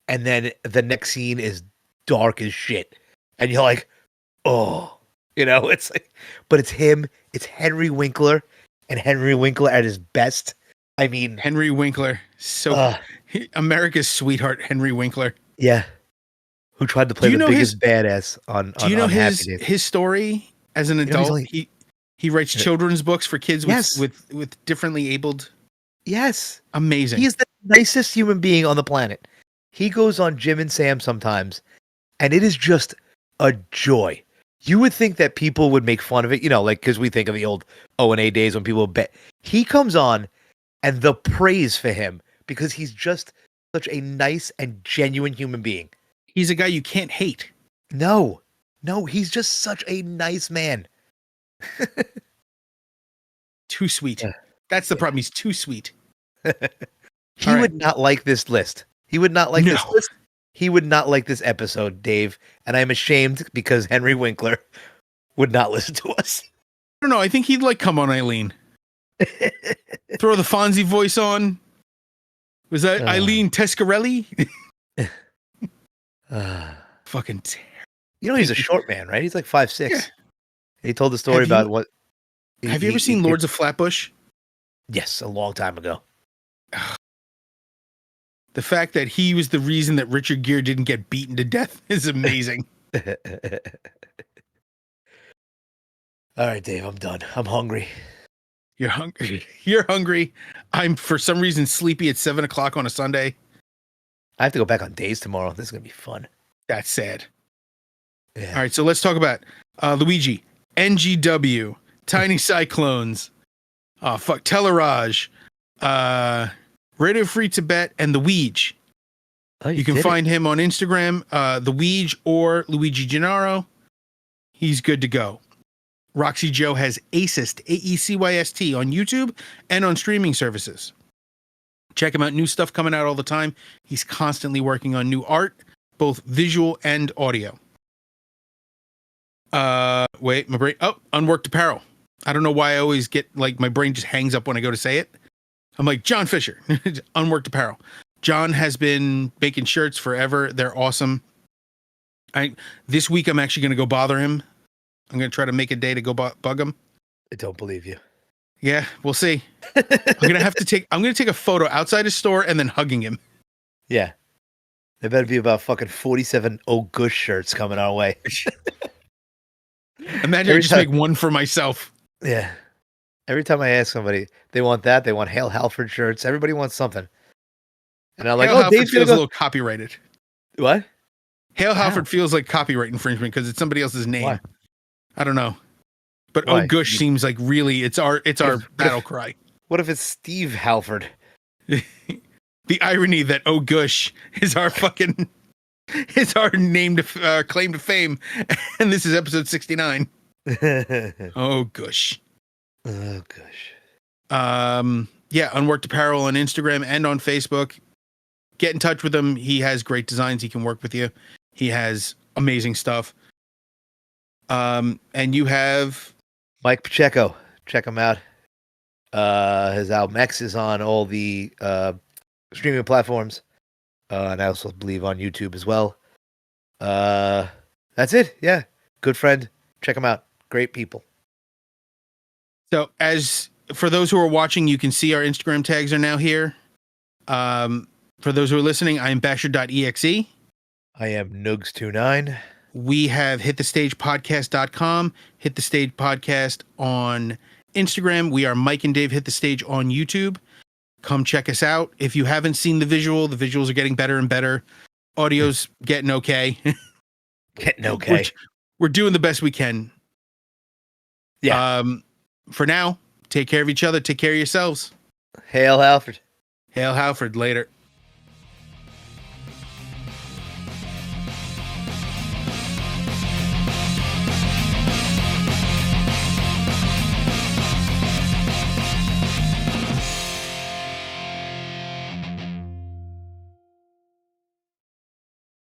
and then the next scene is dark as shit, and you're like, oh, it's like, but it's him. It's Henry Winkler, and Henry Winkler at his best. I mean, Henry Winkler, America's sweetheart, Henry Winkler. Yeah, who tried to play the biggest badass on? Do you know his story as an adult? He writes children's books for kids with differently abled. Yes, amazing. He is the nicest human being on the planet. He goes on Jim and Sam sometimes, and it is just a joy. You would think that people would make fun of it, like because we think of the old O&A days when people bet. He comes on, and the praise for him because he's just such a nice and genuine human being. He's a guy you can't hate. No, he's just such a nice man. Too sweet. That's the problem. He's too sweet. He would not like this list. He would not like this list. He would not like this episode, Dave. And I'm ashamed because Henry Winkler would not listen to us. I don't know. I think he'd come on Eileen. Throw the Fonzie voice on. Was that Eileen Tescarelli? Fucking terrible. He's a short man, right? He's like 5'6". Yeah. He told the story about what. Have you ever seen Lords of Flatbush? Yes, a long time ago. The fact that he was the reason that Richard Gere didn't get beaten to death is amazing. All right, Dave, I'm done. I'm hungry. You're hungry. You're hungry. I'm, for some reason, sleepy at 7 o'clock on a Sunday. I have to go back on days tomorrow. This is going to be fun. That's sad. Yeah. All right, so let's talk about Luigi, NGW, Tiny Cyclones, Telerage, Radio Free Tibet, and the Ouija. Oh, you can find him on Instagram, the Ouija or Luigi Gennaro. He's good to go. Roxy Joe has Acyst, AECYST, on YouTube and on streaming services. Check him out. New stuff coming out all the time. He's constantly working on new art, both visual and audio. Wait, my brain. Oh, Unworked Apparel. I don't know why I always get my brain just hangs up when I go to say it. I'm like, John Fisher, Unworked Apparel. John has been making shirts forever. They're awesome. This week I'm actually going to go bother him. I'm going to try to make a day to go bug him. I don't believe you. Yeah, we'll see. I'm going to take a photo outside his store and then hugging him. Yeah. There better be about fucking 47 Oh Gush shirts coming our way. Imagine I just make one for myself. Yeah. Every time I ask somebody, they want that. They want Hale Halford shirts. Everybody wants something. And I'm like, Hale Halford feels a little copyrighted. What? Hale Halford feels like copyright infringement because it's somebody else's name. Why? I don't know. But Oh Gush seems like really it's our battle cry. What if it's Steve Halford? The irony that Oh Gush is our fucking name to claim to fame, and this is episode 69. Oh Gush. Oh Gush. Yeah, Unworked Apparel on Instagram and on Facebook. Get in touch with him. He has great designs. He can work with you. He has amazing stuff. And you have Mike Pacheco. Check him out. His album X is on all the streaming platforms, and I also believe on YouTube as well. That's it. Yeah, good friend. Check him out. Great people. So, as for those who are watching, you can see our Instagram tags are now here. For those who are listening, I am Basher.exe. I am Nugs29. We have hitthestagepodcast.com, Hit the Stage Podcast on Instagram. We are Mike and Dave Hit the Stage on YouTube. Come check us out. If you haven't seen the visuals are getting better and better. Audio's getting okay. Getting okay. We're doing the best we can. Yeah. For now, take care of each other. Take care of yourselves. Hail Halford. Hail Halford. Later.